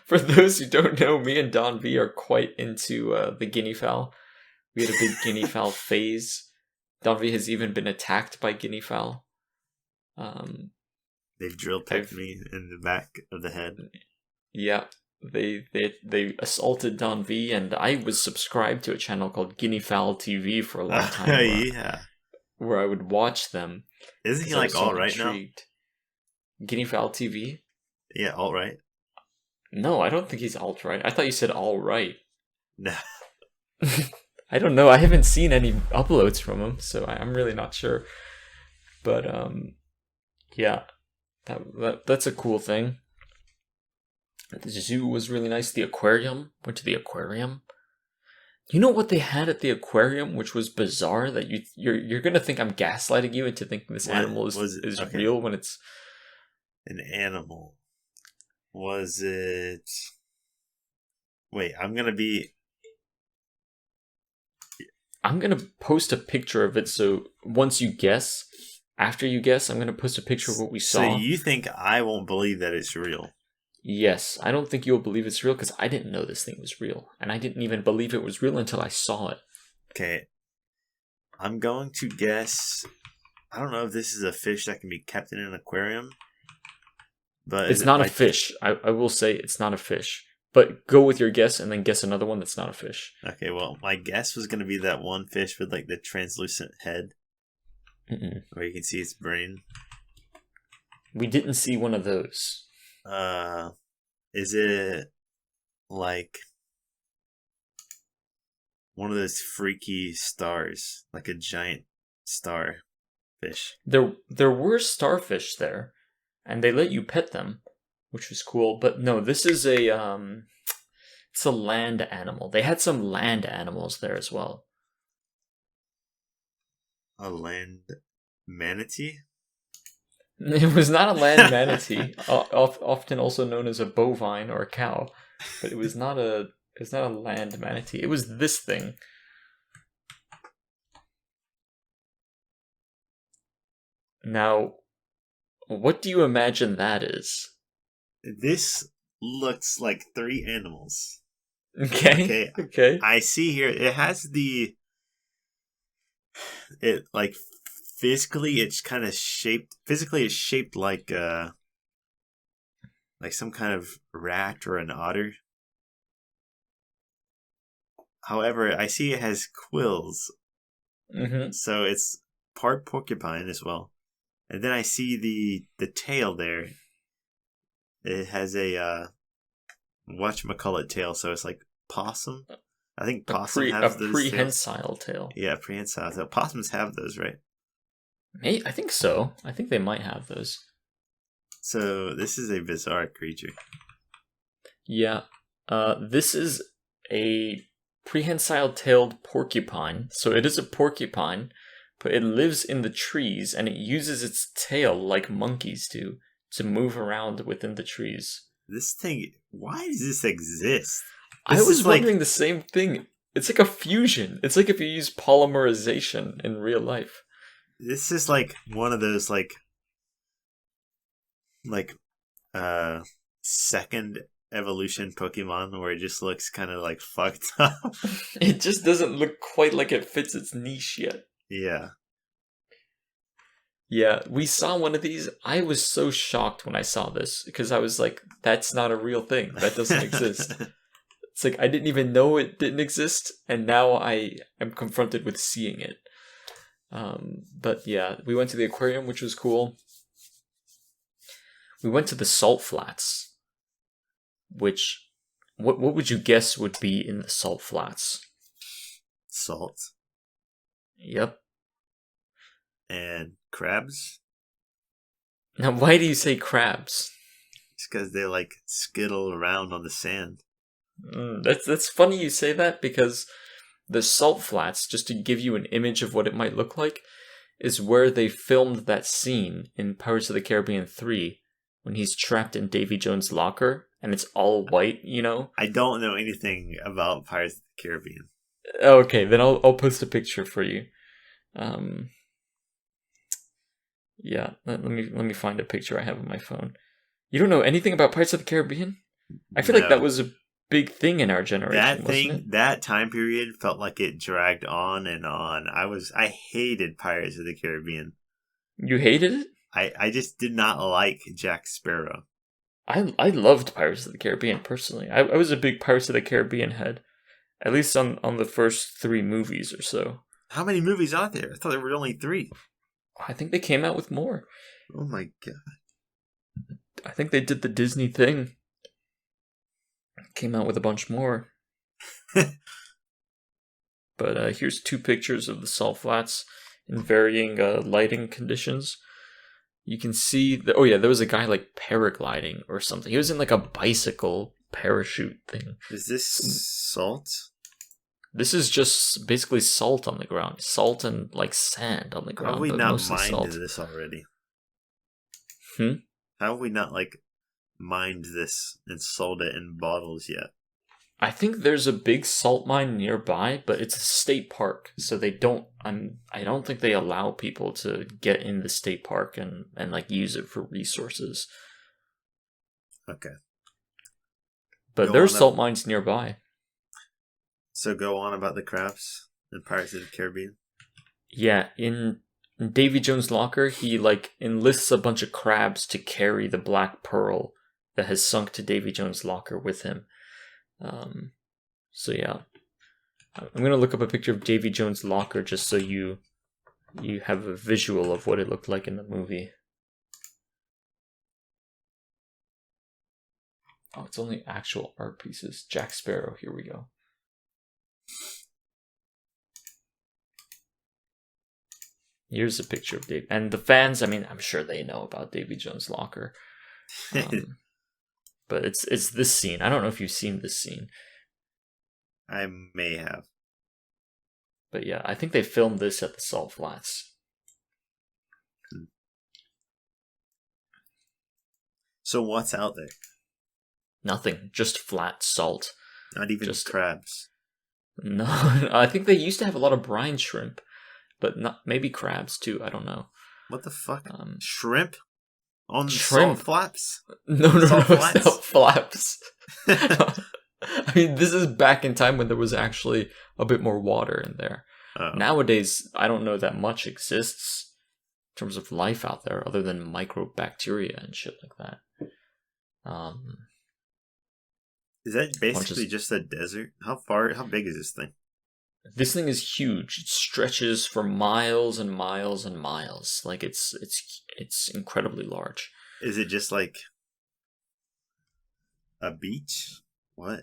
for those who don't know, me and Don V are quite into the guinea fowl. We had a big guinea fowl phase. Don V has even been attacked by guinea fowl. They've drill pecked me in the back of the head. Yeah, they assaulted Don V, and I was subscribed to a channel called Guinea Fowl TV for a long time. Yeah. Where I would watch them. Isn't he 'cause I like was so all right intrigued. Guinea Fowl TV? now? Yeah, all right. No, I don't think he's alt right. I thought you said all right. No. I don't know. I haven't seen any uploads from him, so I'm really not sure. But yeah, that's a cool thing. The zoo was really nice. The aquarium. Went to the aquarium. You know what they had at the aquarium, which was bizarre. That you're gonna think I'm gaslighting you into thinking this What animal was it? is Okay. real when it's. An animal. Was it? Wait, I'm gonna post a picture of it. So once you guess, after you guess, I'm gonna post a picture of what we saw. So you think I won't believe that it's real? Yes, I don't think you'll believe it's real because I didn't know this thing was real, and I didn't even believe it was real until I saw it. Okay. I'm going to guess. I don't know if this is a fish that can be kept in an aquarium, but It's not a fish. I will say it's not a fish. But go with your guess and then guess another one that's not a fish. Okay, well, my guess was going to be that one fish with like the translucent head, where you can see its brain. We didn't see one of those. Is it like one of those freaky stars, like a giant star fish? There were starfish there, and they let you pet them, which was cool. But no, this is it's a land animal. They had some land animals there as well. A land manatee? It was not a land manatee, often also known as a bovine or a cow, but it was not a land manatee. It was this thing. Now, what do you imagine that is? This looks like three animals. Okay. Okay. I see here it has it like physically it's kind of shaped. Physically, it's shaped like some kind of rat or an otter. However, I see it has quills, so it's part porcupine as well. And then I see the tail there. It has a whatchamacallit tail, so it's like possum. I think A possum a has those tails. prehensile tail. Yeah, prehensile tail. Possums have those, right? I think so. I think they might have those. So this is a bizarre creature. Yeah. This is a prehensile-tailed porcupine. So it is a porcupine, but it lives in the trees and it uses its tail like monkeys do to move around within the trees. This thing, why does this exist? I was wondering the same thing. It's like a fusion. It's like if you use polymerization in real life. This is like one of those like second evolution Pokemon where it just looks kind of like fucked up. It just doesn't look quite like it fits its niche yet. Yeah. Yeah, we saw one of these. I was so shocked when I saw this because I was like, that's not a real thing. That doesn't exist. It's like I didn't even know it didn't exist, and now I am confronted with seeing it. But yeah, we went to the aquarium, which was cool. We went to the salt flats, which what would you guess would be in the salt flats? Salt. Yep. And crabs. Now, why do you say crabs? It's because they like skittle around on the sand. That's funny you say that because the salt flats, just to give you an image of what it might look like, is where they filmed that scene in Pirates of the Caribbean 3 when he's trapped in Davy Jones' locker and it's all white, you know? I don't know anything about Pirates of the Caribbean. Okay, then I'll post a picture for you. Yeah, let me find a picture I have on my phone. You don't know anything about Pirates of the Caribbean? I feel like that was a big thing in our generation, wasn't it? That time period felt like it dragged on and on. I hated Pirates of the Caribbean. You hated it? I just did not like Jack Sparrow. I loved Pirates of the Caribbean personally. I was a big Pirates of the Caribbean head, at least on the first 3 movies or so. How many movies are there? I thought there were only 3. I think they came out with more. Oh my god! I think they did the Disney thing. Came out with a bunch more. But here's 2 pictures of the salt flats in varying lighting conditions. You can see oh yeah, there was a guy like paragliding or something. He was in like a bicycle parachute thing. Is this salt? This is just basically salt on the ground. Salt and like sand on the ground. How have we not mined this already? How have we not like mined this and sold it in bottles yet? I think there's a big salt mine nearby, but it's a state park, so they don't. I don't think they allow people to get in the state park and like use it for resources. Okay. But there's salt mines nearby. So go on about the crabs in Pirates of the Caribbean. Yeah, in Davy Jones' locker, he like enlists a bunch of crabs to carry the black pearl that has sunk to Davy Jones' locker with him. So yeah, I'm gonna look up a picture of Davy Jones' locker just so you have a visual of what it looked like in the movie. Oh, it's only actual art pieces. Jack Sparrow. Here we go. Here's a picture of Dave. And the fans, I mean, I'm sure they know about Davy Jones' locker. But it's this scene. I don't know if you've seen this scene. I may have. But yeah, I think they filmed this at the Salt Flats. So what's out there? Nothing. Just flat salt. Not even just crabs. No, I think they used to have a lot of brine shrimp. But not maybe crabs too. I don't know. What the fuck? Shrimp on shrimp salt flaps? No, salt flaps. I mean, this is back in time when there was actually a bit more water in there. Oh. Nowadays, I don't know that much exists in terms of life out there, other than microbacteria and shit like that. Is that basically just a desert? How big is this thing? This thing is huge. It stretches for miles and miles and miles. Like it's incredibly large. Is it just like a beach? What?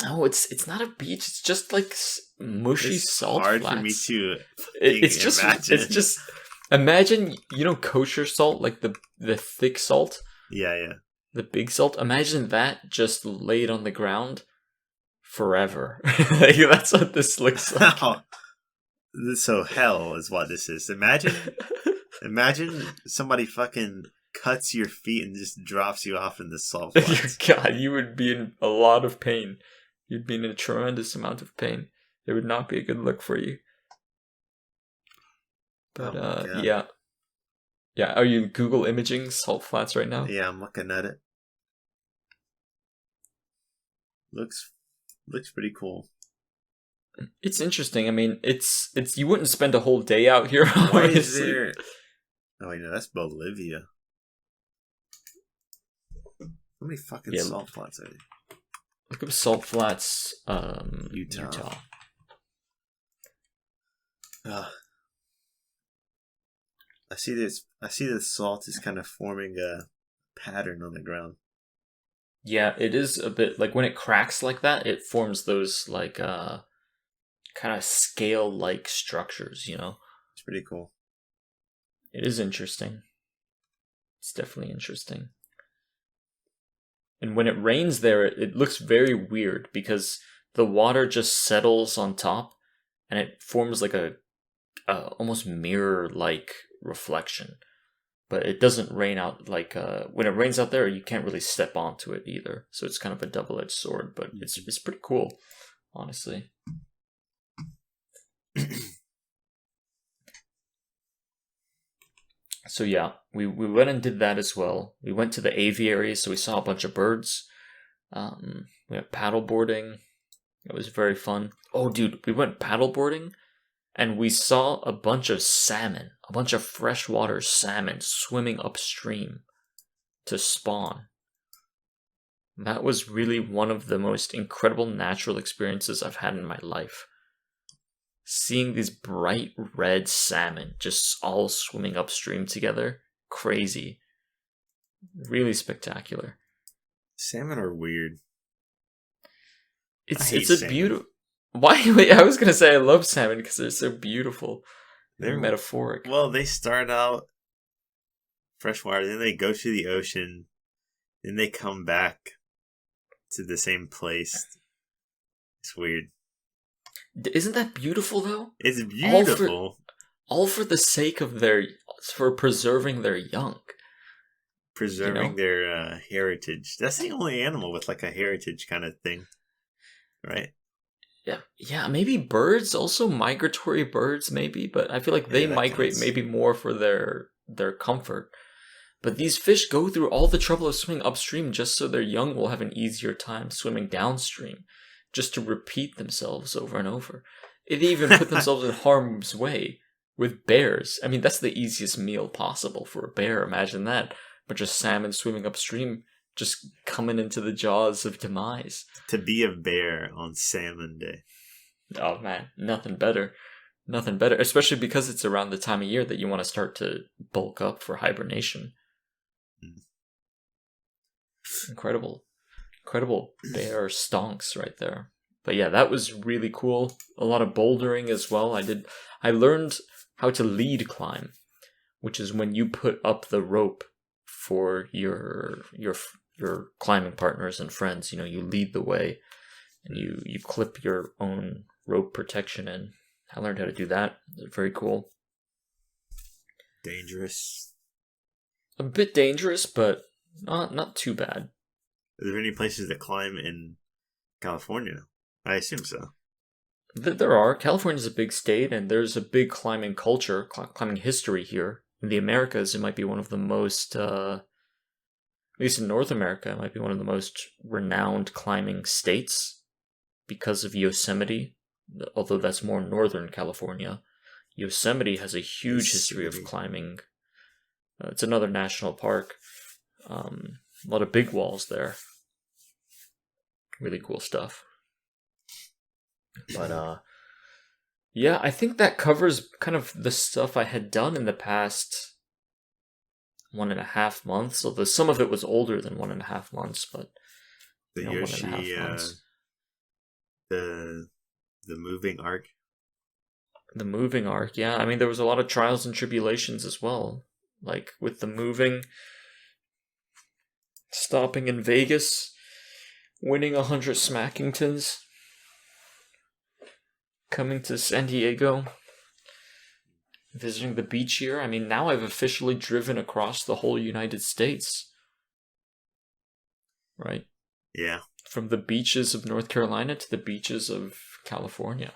Oh, it's not a beach. It's just like mushy It's salt hard flats. for me to It's imagine. just imagine, you know, kosher salt, like the thick salt, Yeah. the big salt. Imagine that just laid on the ground forever. Like, that's what this looks like. So hell is what this is. Imagine somebody fucking cuts your feet and just drops you off in the salt flats. God, you would be in a lot of pain. You'd be in a tremendous amount of pain. It would not be a good look for you. But yeah. Yeah, are you Google imaging salt flats right now? Yeah, I'm looking at it. Looks pretty cool. It's interesting. I mean, it's you wouldn't spend a whole day out here. Why is Obviously. there? Oh wait, no, that's Bolivia. How many fucking salt flats are there? Look up salt flats, Utah. I see this. I see the salt is kind of forming a pattern on the ground. Yeah, it is a bit like when it cracks like that, it forms those like kind of scale-like structures. You know, It's pretty cool. it is interesting. It's definitely interesting. And when it rains there, it looks very weird because the water just settles on top, and it forms like a almost mirror-like reflection. But it doesn't rain out like when it rains out there, you can't really step onto it either. So it's kind of a double-edged sword, but it's pretty cool, honestly. So yeah, we went and did that as well. We went to the aviary, so we saw a bunch of birds. We went paddle boarding. It was very fun. Oh, dude, we went paddle boarding, and we saw a bunch of salmon, a bunch of freshwater salmon swimming upstream to spawn. That was really one of the most incredible natural experiences I've had in my life. Seeing these bright red salmon just all swimming upstream together, crazy. Really spectacular. Salmon are weird. It's a beautiful. Why? Wait, I was gonna say I love salmon because they're so beautiful. They're metaphoric. Well, they start out freshwater, then they go to the ocean, then they come back to the same place. It's weird. Isn't that beautiful though? It's beautiful. All for the sake of for preserving their young. Preserving their heritage. That's the only animal with like a heritage kind of thing. Right? Yeah, maybe birds, also migratory birds maybe, but I feel like they migrate maybe more for their comfort. But these fish go through all the trouble of swimming upstream just so their young will have an easier time swimming downstream, just to repeat themselves over and over. They even put themselves in harm's way with bears. I mean, that's the easiest meal possible for a bear. Imagine that. But just salmon swimming upstream, just coming into the jaws of demise. To be a bear on Salmon Day. Oh man, nothing better. Nothing better. Especially because it's around the time of year that you want to start to bulk up for hibernation. Incredible bear stonks right there. But yeah, that was really cool. A lot of bouldering as well. I learned how to lead climb, which is when you put up the rope for your climbing partners and friends. You know, you lead the way and you clip your own rope protection in. I learned how to do that. It's very cool. Dangerous. A bit dangerous, but not too bad. Are there any places to climb in California? I assume so. There are. California's a big state, and there's a big climbing culture, climbing history here. In the Americas, it might be one of the most, at least in North America, it might be one of the most renowned climbing states because of Yosemite, although that's more northern California. Yosemite has a huge history of climbing. It's another national park. A lot of big walls there. Really cool stuff. But yeah, I think that covers kind of the stuff I had done in the past 1.5 months. Although some of it was older than 1.5 months, but The you know, 1.5 Yoshi, months. the moving arc. The moving arc, yeah. I mean, there was a lot of trials and tribulations as well. Like with the moving, stopping in Vegas, winning 100 Smackingtons, coming to San Diego, visiting the beach here. I mean, now I've officially driven across the whole United States. Right? Yeah. From the beaches of North Carolina to the beaches of California.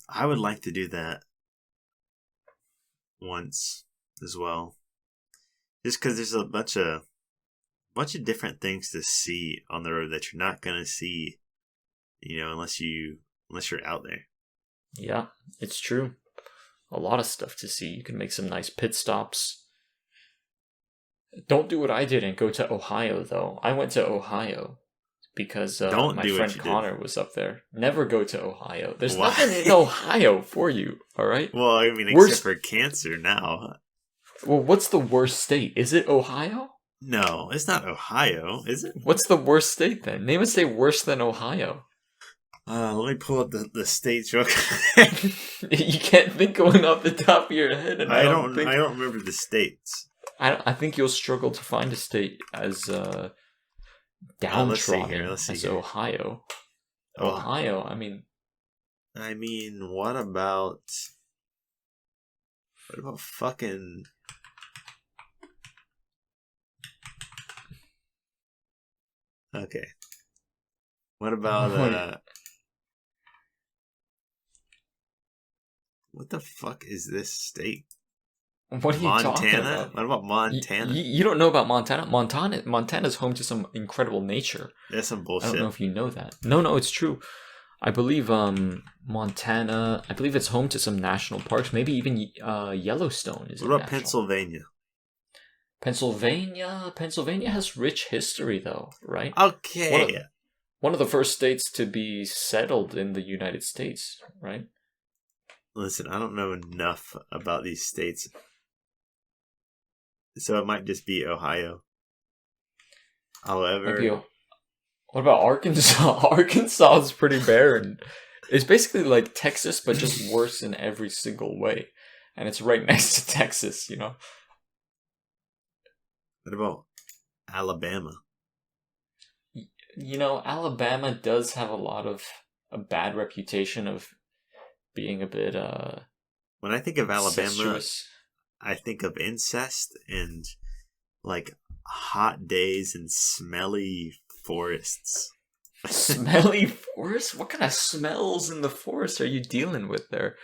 I would like to do that once as well. Just because there's a bunch of different things to see on the road that you're not gonna see, unless you're out there. Yeah, it's true. A lot of stuff to see. You can make some nice pit stops. Don't do what I did and go to Ohio, though. I went to Ohio because my friend Connor was up there. Never go to Ohio. There's nothing in Ohio for you, all right? Well, I mean, except for cancer now. Well, what's the worst state? Is it Ohio? No, it's not Ohio, is it? What's the worst state then? Name a state worse than Ohio. Let me pull up the states real quick. You can't think going off the top of your head. And I don't remember the states. I think you'll struggle to find a state as downtrodden as Ohio. Ohio, I mean, what about fucking? Okay. What about what the fuck is this state? What are you talking about? What about Montana? You don't know about Montana? Montana's home to some incredible nature. That's some bullshit. I don't know if you know that. No, it's true. I believe Montana. I believe it's home to some national parks. Maybe even Yellowstone is. What about Pennsylvania? Pennsylvania has rich history, though, right? Okay. One of the first states to be settled in the United States, right? Listen, I don't know enough about these states, so it might just be Ohio. However, what about Arkansas? Arkansas is pretty barren. It's basically like Texas, but just worse in every single way. And it's right next to Texas, you know? What about Alabama? You know, Alabama does have a bad reputation of being a bit, when I think of Alabama, incestuous. I think of incest and, like, hot days and smelly forests. Smelly forests? What kind of smells in the forest are you dealing with there?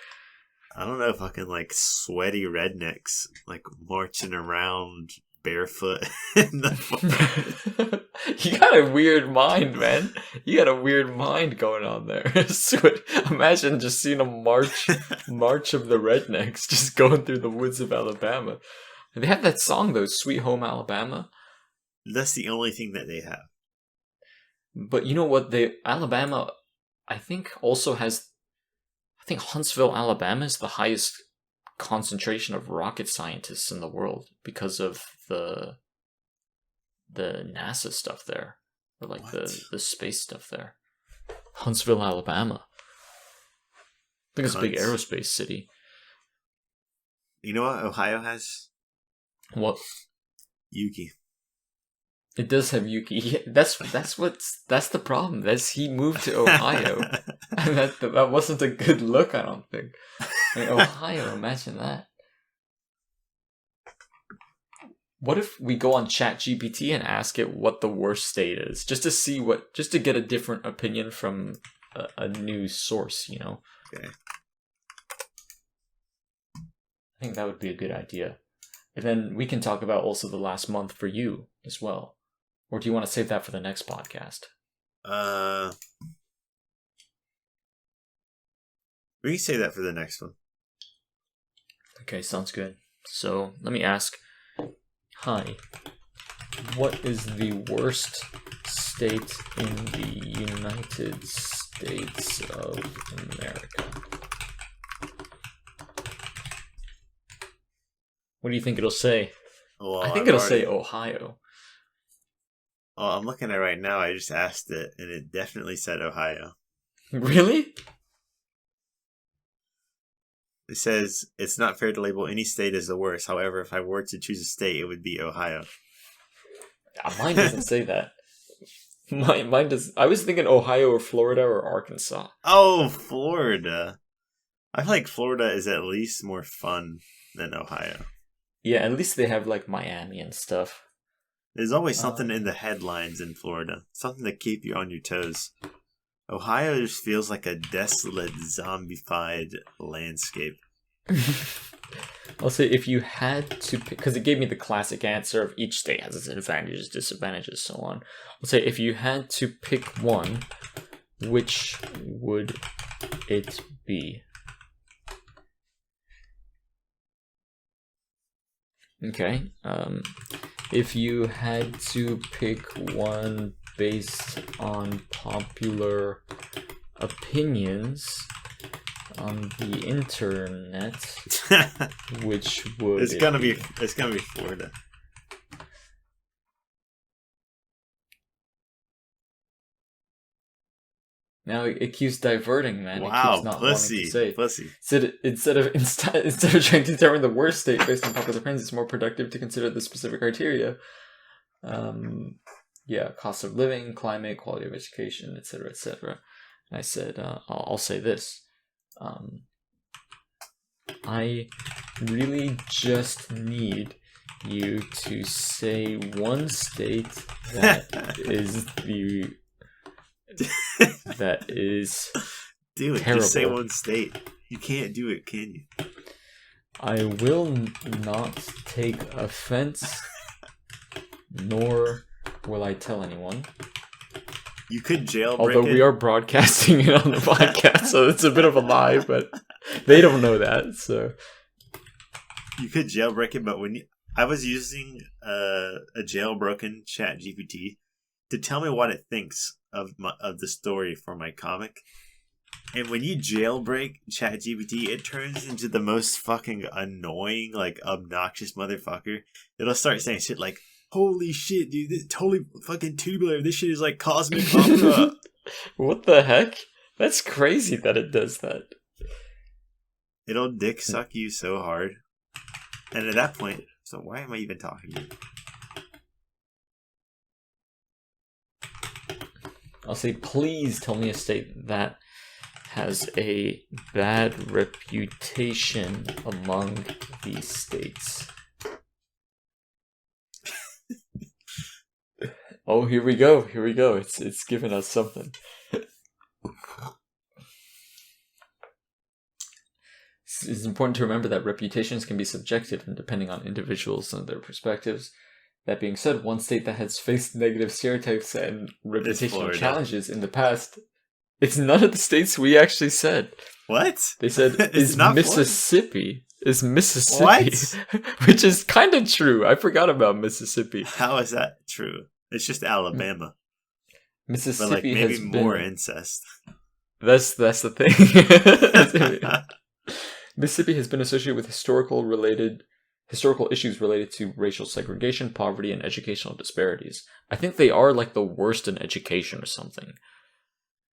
I don't know, fucking, like, sweaty rednecks, like, marching around barefoot in the forest. You got a weird mind, man. You got a weird mind going on there. Imagine just seeing a march of the rednecks just going through the woods of Alabama. They have that song though, Sweet Home Alabama. That's the only thing that they have. But you know what? Alabama, I think, also has. I think Huntsville, Alabama, is the highest concentration of rocket scientists in the world because of the NASA stuff there, or like the space stuff there. Huntsville, Alabama. I think it's a big aerospace city. You know what Ohio has? What? Yuki. It does have Yuki. That's the problem. He moved to Ohio, and that wasn't a good look. I don't think. I mean, Ohio, imagine that. What if we go on ChatGPT and ask it what the worst state is, just to get a different opinion from a news source, you know? Okay. I think that would be a good idea. And then we can talk about also the last month for you as well. Or do you want to save that for the next podcast? We can save that for the next one. Okay, sounds good. So let me ask. Hi. What is the worst state in the United States of America? What do you think it'll say? Well, I think it'll say Ohio. Oh, I'm looking at it right now. I just asked it, and it definitely said Ohio. Really? It says it's not fair to label any state as the worst. However, if I were to choose a state, it would be Ohio. Mine doesn't say that. Mine does. I was thinking Ohio or Florida or Arkansas. Oh, Florida. I feel like Florida is at least more fun than Ohio. Yeah, at least they have like Miami and stuff. There's always something in the headlines in Florida. Something to keep you on your toes. Ohio just feels like a desolate, zombified landscape. I'll say if you had to pick, because it gave me the classic answer of each state has its advantages, disadvantages, so on. I'll say if you had to pick one, which would it be? Okay. If you had to pick one based on popular opinions on the internet, which would it's gonna be Florida. Now it keeps diverting, man. Wow, it keeps not pussy, wanting to say. pussy. Instead of trying to determine the worst state based on popular opinions, it's more productive to consider the specific criteria. Cost of living, climate, quality of education, etc., etc. And I said, I'll say this. I really just need you to say one state that is that is Do it. terrible. Just say one state. You can't do it, can you? I will not take offense, nor will I tell anyone. You could jailbreak Although we are broadcasting it on the podcast, so it's a bit of a lie, but they don't know that, so... You could jailbreak it, but I was using a jailbroken ChatGPT to tell me what it thinks of the story for my comic. And when you jailbreak ChatGPT, it turns into the most fucking annoying, like, obnoxious motherfucker. It'll start saying shit like, holy shit, dude, this is totally fucking tubular. This shit is like cosmic opera. What the heck? That's crazy that it does that. It'll dick suck you so hard. And at that point, so why am I even talking to you? I'll say, please tell me a state that has a bad reputation among these states. Oh, here we go. It's giving us something. It's important to remember that reputations can be subjective and depending on individuals and their perspectives. That being said, one state that has faced negative stereotypes and reputational challenges in the past, it's none of the states we actually said. What? They said is Mississippi. Is Mississippi. What? Which is kind of true. I forgot about Mississippi. How is that true? It's just Alabama. Mississippi but like maybe has more been... incest. That's the thing. Mississippi has been associated with historical issues related to racial segregation, poverty, and educational disparities. I think they are like the worst in education or something.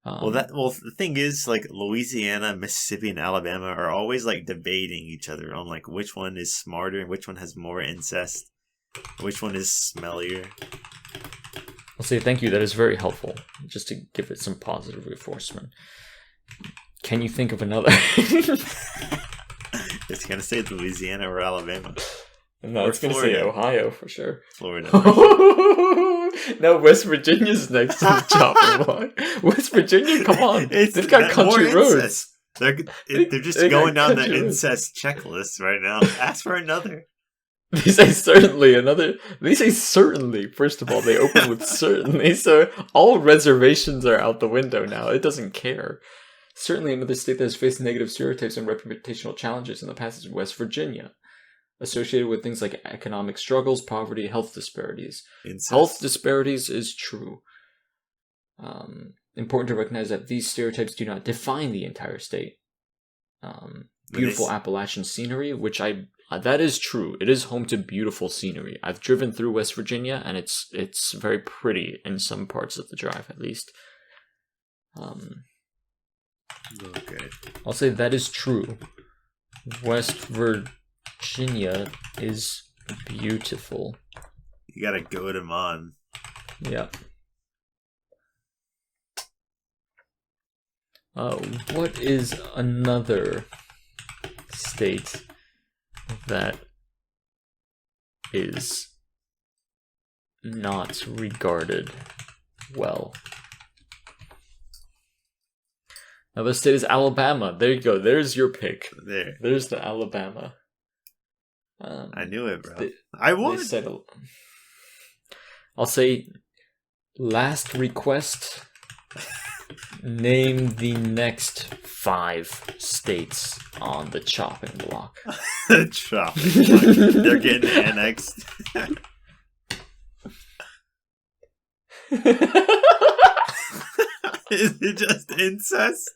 The thing is, like, Louisiana, Mississippi, and Alabama are always like debating each other on like which one is smarter, which one has more incest, which one is smellier. I'll say thank you. That is very helpful. Just to give it some positive reinforcement. Can you think of another? It's gonna say Louisiana or Alabama. No, it's gonna say Ohio for sure. Florida. No, West Virginia's next to the chopping block. West Virginia, come on. They've got country roads. They're just going down the incest checklist right now. Ask for another. They say certainly another. They say certainly. First of all, they open with certainly, so all reservations are out the window now. It doesn't care. Certainly another state that has faced negative stereotypes and reputational challenges in the past is West Virginia, associated with things like economic struggles, poverty, health disparities. Incest. Health disparities is true. Important to recognize that these stereotypes do not define the entire state. Beautiful Appalachian scenery, which I that is true. It is home to beautiful scenery. I've driven through West Virginia, and it's very pretty in some parts of the drive, at least. Okay. I'll say that is true. West Virginia is beautiful. You gotta goad him on. Yeah. What is another state that is not regarded well? Now, the state is Alabama. There you go. There's your pick. There's the Alabama. I knew it, bro. I won. I'll say, last request. Name the next 5 states on the chopping block. Chopping block. They're getting annexed. Is it just incest?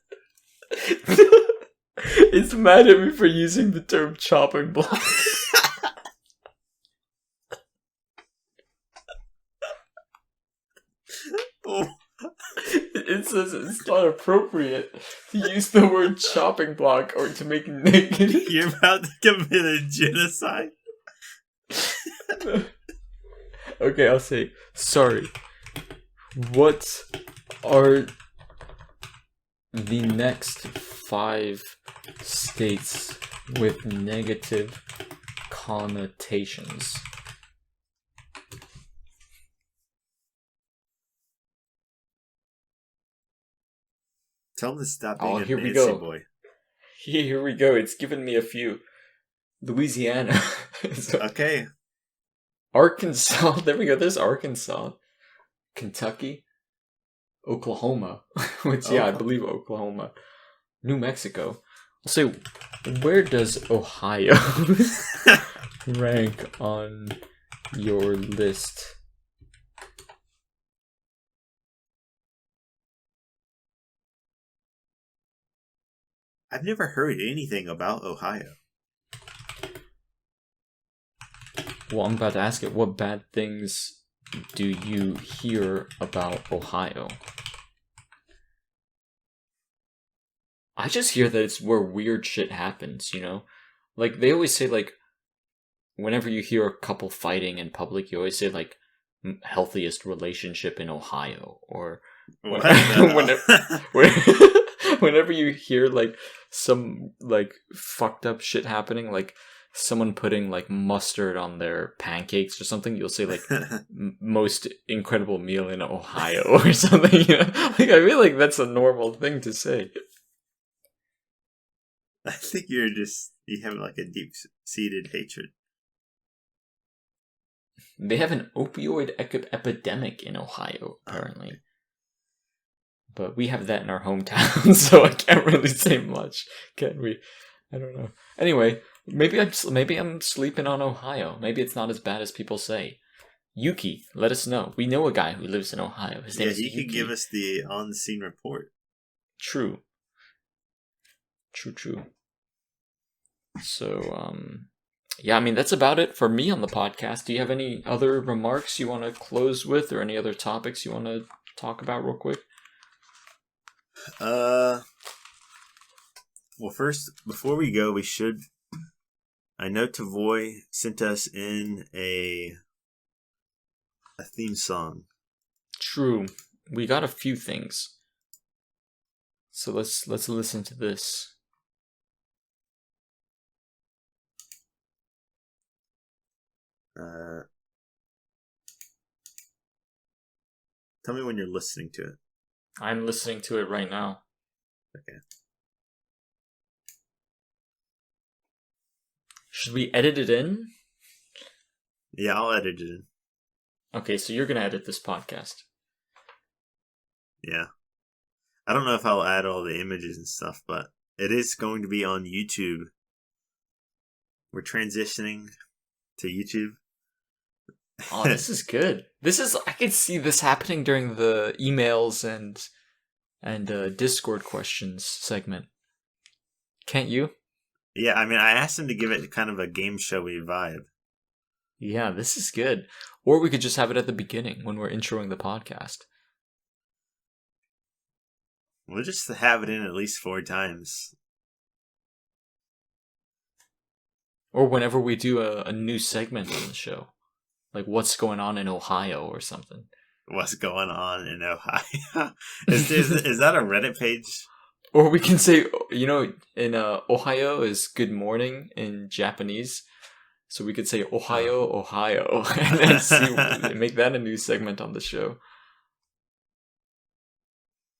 It's mad at me for using the term chopping block. Oh. It says it's not appropriate to use the word chopping block or to make negative. You're about to commit a genocide? Okay, I'll say, sorry. What are the next 5 states with negative connotations? Tell him to stop being a here we Nancy go. boy. Here we go. It's given me a few. Louisiana. Okay. Arkansas. There we go. There's Arkansas. Kentucky. Oklahoma. Which, yeah, I believe Oklahoma. New Mexico. I'll say, where does Ohio rank on your list? I've never heard anything about Ohio. Well, I'm about to ask it. What bad things do you hear about Ohio? I just hear that it's where weird shit happens, you know? Like, they always say, like, whenever you hear a couple fighting in public, you always say, like, healthiest relationship in Ohio. Or whenever you hear, like, some, like, fucked up shit happening, like, someone putting, like, mustard on their pancakes or something, you'll say, like, most incredible meal in Ohio or something, you know? Like, I feel like that's a normal thing to say. I think you have, like, a deep-seated hatred. They have an opioid epidemic in Ohio, apparently. Okay. But we have that in our hometown, so I can't really say much, can we? I don't know. Anyway, maybe I'm sleeping on Ohio. Maybe it's not as bad as people say. Yuki, let us know. We know a guy who lives in Ohio. His name is Yuki. He could give us the on-the-scene report. True. So, yeah, I mean, that's about it for me on the podcast. Do you have any other remarks you want to close with, or any other topics you want to talk about real quick? Well, first, before we go, I know Tavoy sent us in a theme song. True. We got a few things. So let's listen to this. Tell me when you're listening to it. I'm listening to it right now. Okay. Should we edit it in? Yeah, I'll edit it in. Okay, so you're gonna edit this podcast. Yeah. I don't know if I'll add all the images and stuff, but it is going to be on YouTube. We're transitioning to YouTube. Oh, this is good. I could see this happening during the emails and Discord questions segment. Can't you? Yeah, I mean, I asked him to give it kind of a game showy vibe. Yeah, this is good. Or we could just have it at the beginning when we're introing the podcast. We'll just have it in at least 4 times. Or whenever we do a new segment on the show. Like what's going on in Ohio or something. What's going on in Ohio? Is that a Reddit page? Or we can say, you know, in Ohio is good morning in Japanese. So we could say Ohio, Ohio, and then make that a new segment on the show.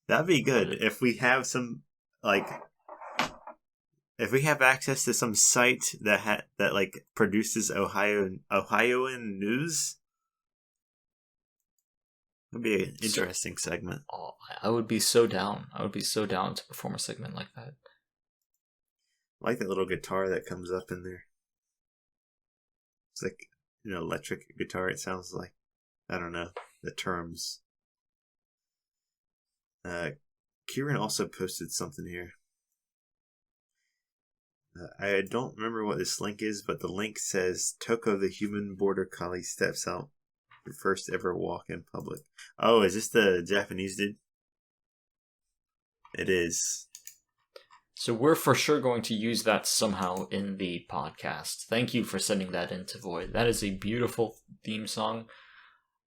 That'd be good if we have some if we have access to some site that like produces Ohioan news. That'd be an interesting segment. Oh, I would be so down. I would be so down to perform a segment like that. I like that little guitar that comes up in there. It's like electric guitar. It sounds like, I don't know the terms. Kieran also posted something here. I don't remember what this link is, but the link says Toko the human border collie steps out for first ever walk in public. Oh, is this the Japanese dude? It is. So we're for sure going to use that somehow in the podcast. Thank you for sending that into Void. That is a beautiful theme song.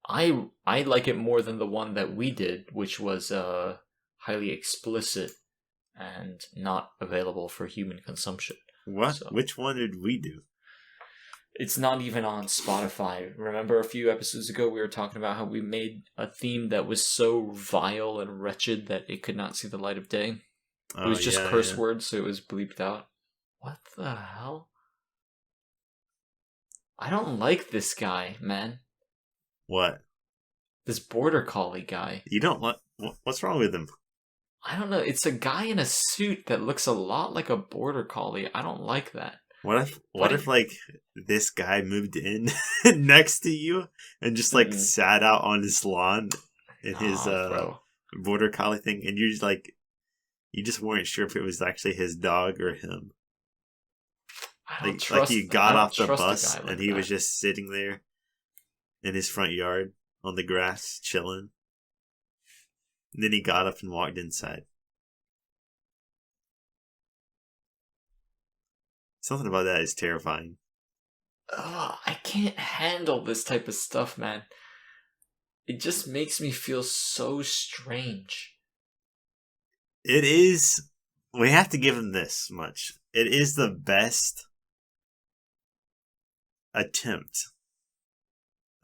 I like it more than the one that we did, which was highly explicit and not available for human consumption. What? So, which one did we do? It's not even on Spotify. Remember a few episodes ago we were talking about how we made a theme that was so vile and wretched that it could not see the light of day? It was just curse words, so it was bleeped out. What the hell? I don't like this guy, man. What? This border collie guy. You don't like... What's wrong with him? I don't know. It's a guy in a suit that looks a lot like a border collie. I don't like that. What if like this guy moved in next to you and just like sat out on his lawn in his border collie thing, and you're just like, you just weren't sure if it was actually his dog or him. Like you got off the bus and he was just sitting there in his front yard on the grass chilling. And then he got up and walked inside. Something about that is terrifying. Ugh, I can't handle this type of stuff, man. It just makes me feel so strange. It is. We have to give him this much. It is the best attempt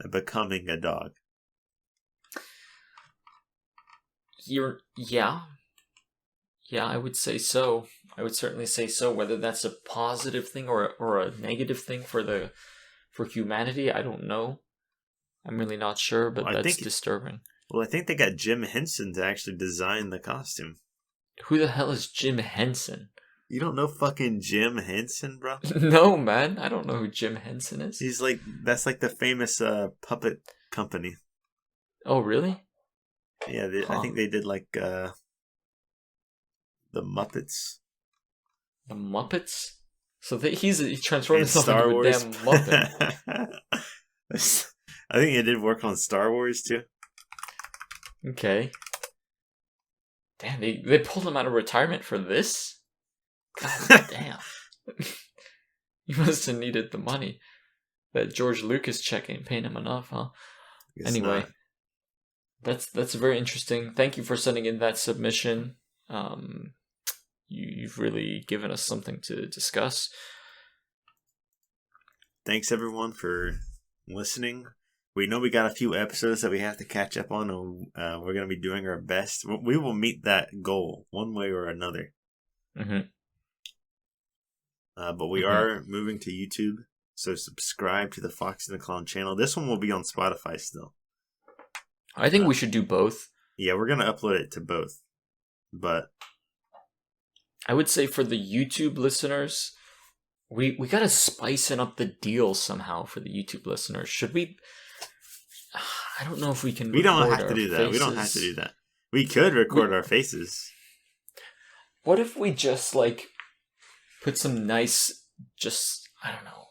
at becoming a dog. Yeah, I would say so. I would certainly say so. Whether that's a positive thing or a negative thing for humanity, I don't know. I'm really not sure, but that's disturbing. Well, I think they got Jim Henson to actually design the costume. Who the hell is Jim Henson? You don't know fucking Jim Henson, bro? No, man. I don't know who Jim Henson is. That's like the famous puppet company. Oh, really? Yeah, I think they did like the Muppets. The Muppets? So he transformed himself into a damn Muppet. I think he did work on Star Wars too. Okay. Damn, they pulled him out of retirement for this? God damn. He must have needed the money. That George Lucas check ain't paying him enough, huh? Anyway. Not. That's very interesting. Thank you for sending in that submission. You've really given us something to discuss. Thanks everyone for listening. We know we got a few episodes that we have to catch up on, and we're going to be doing our best. We will meet that goal one way or another. Mm-hmm. But we are moving to YouTube, so subscribe to the Fox and the Clown channel. This one will be on Spotify still. I think we should do both. Yeah, we're going to upload it to both. But I would say for the YouTube listeners, we got to spicing up the deal somehow for the YouTube listeners. Should we? I don't know if we can. We don't have to do that. We don't have to do that. We could record our faces. What if we just like put some nice, just, I don't know.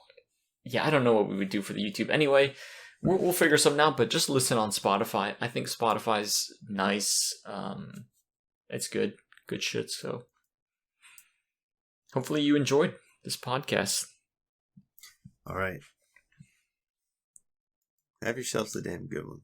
Yeah, I don't know what we would do for the YouTube. Anyway, we'll figure something out, but just listen on Spotify. I think Spotify's nice. It's good. Good shit, so hopefully you enjoyed this podcast. All right. Have yourselves a damn good one.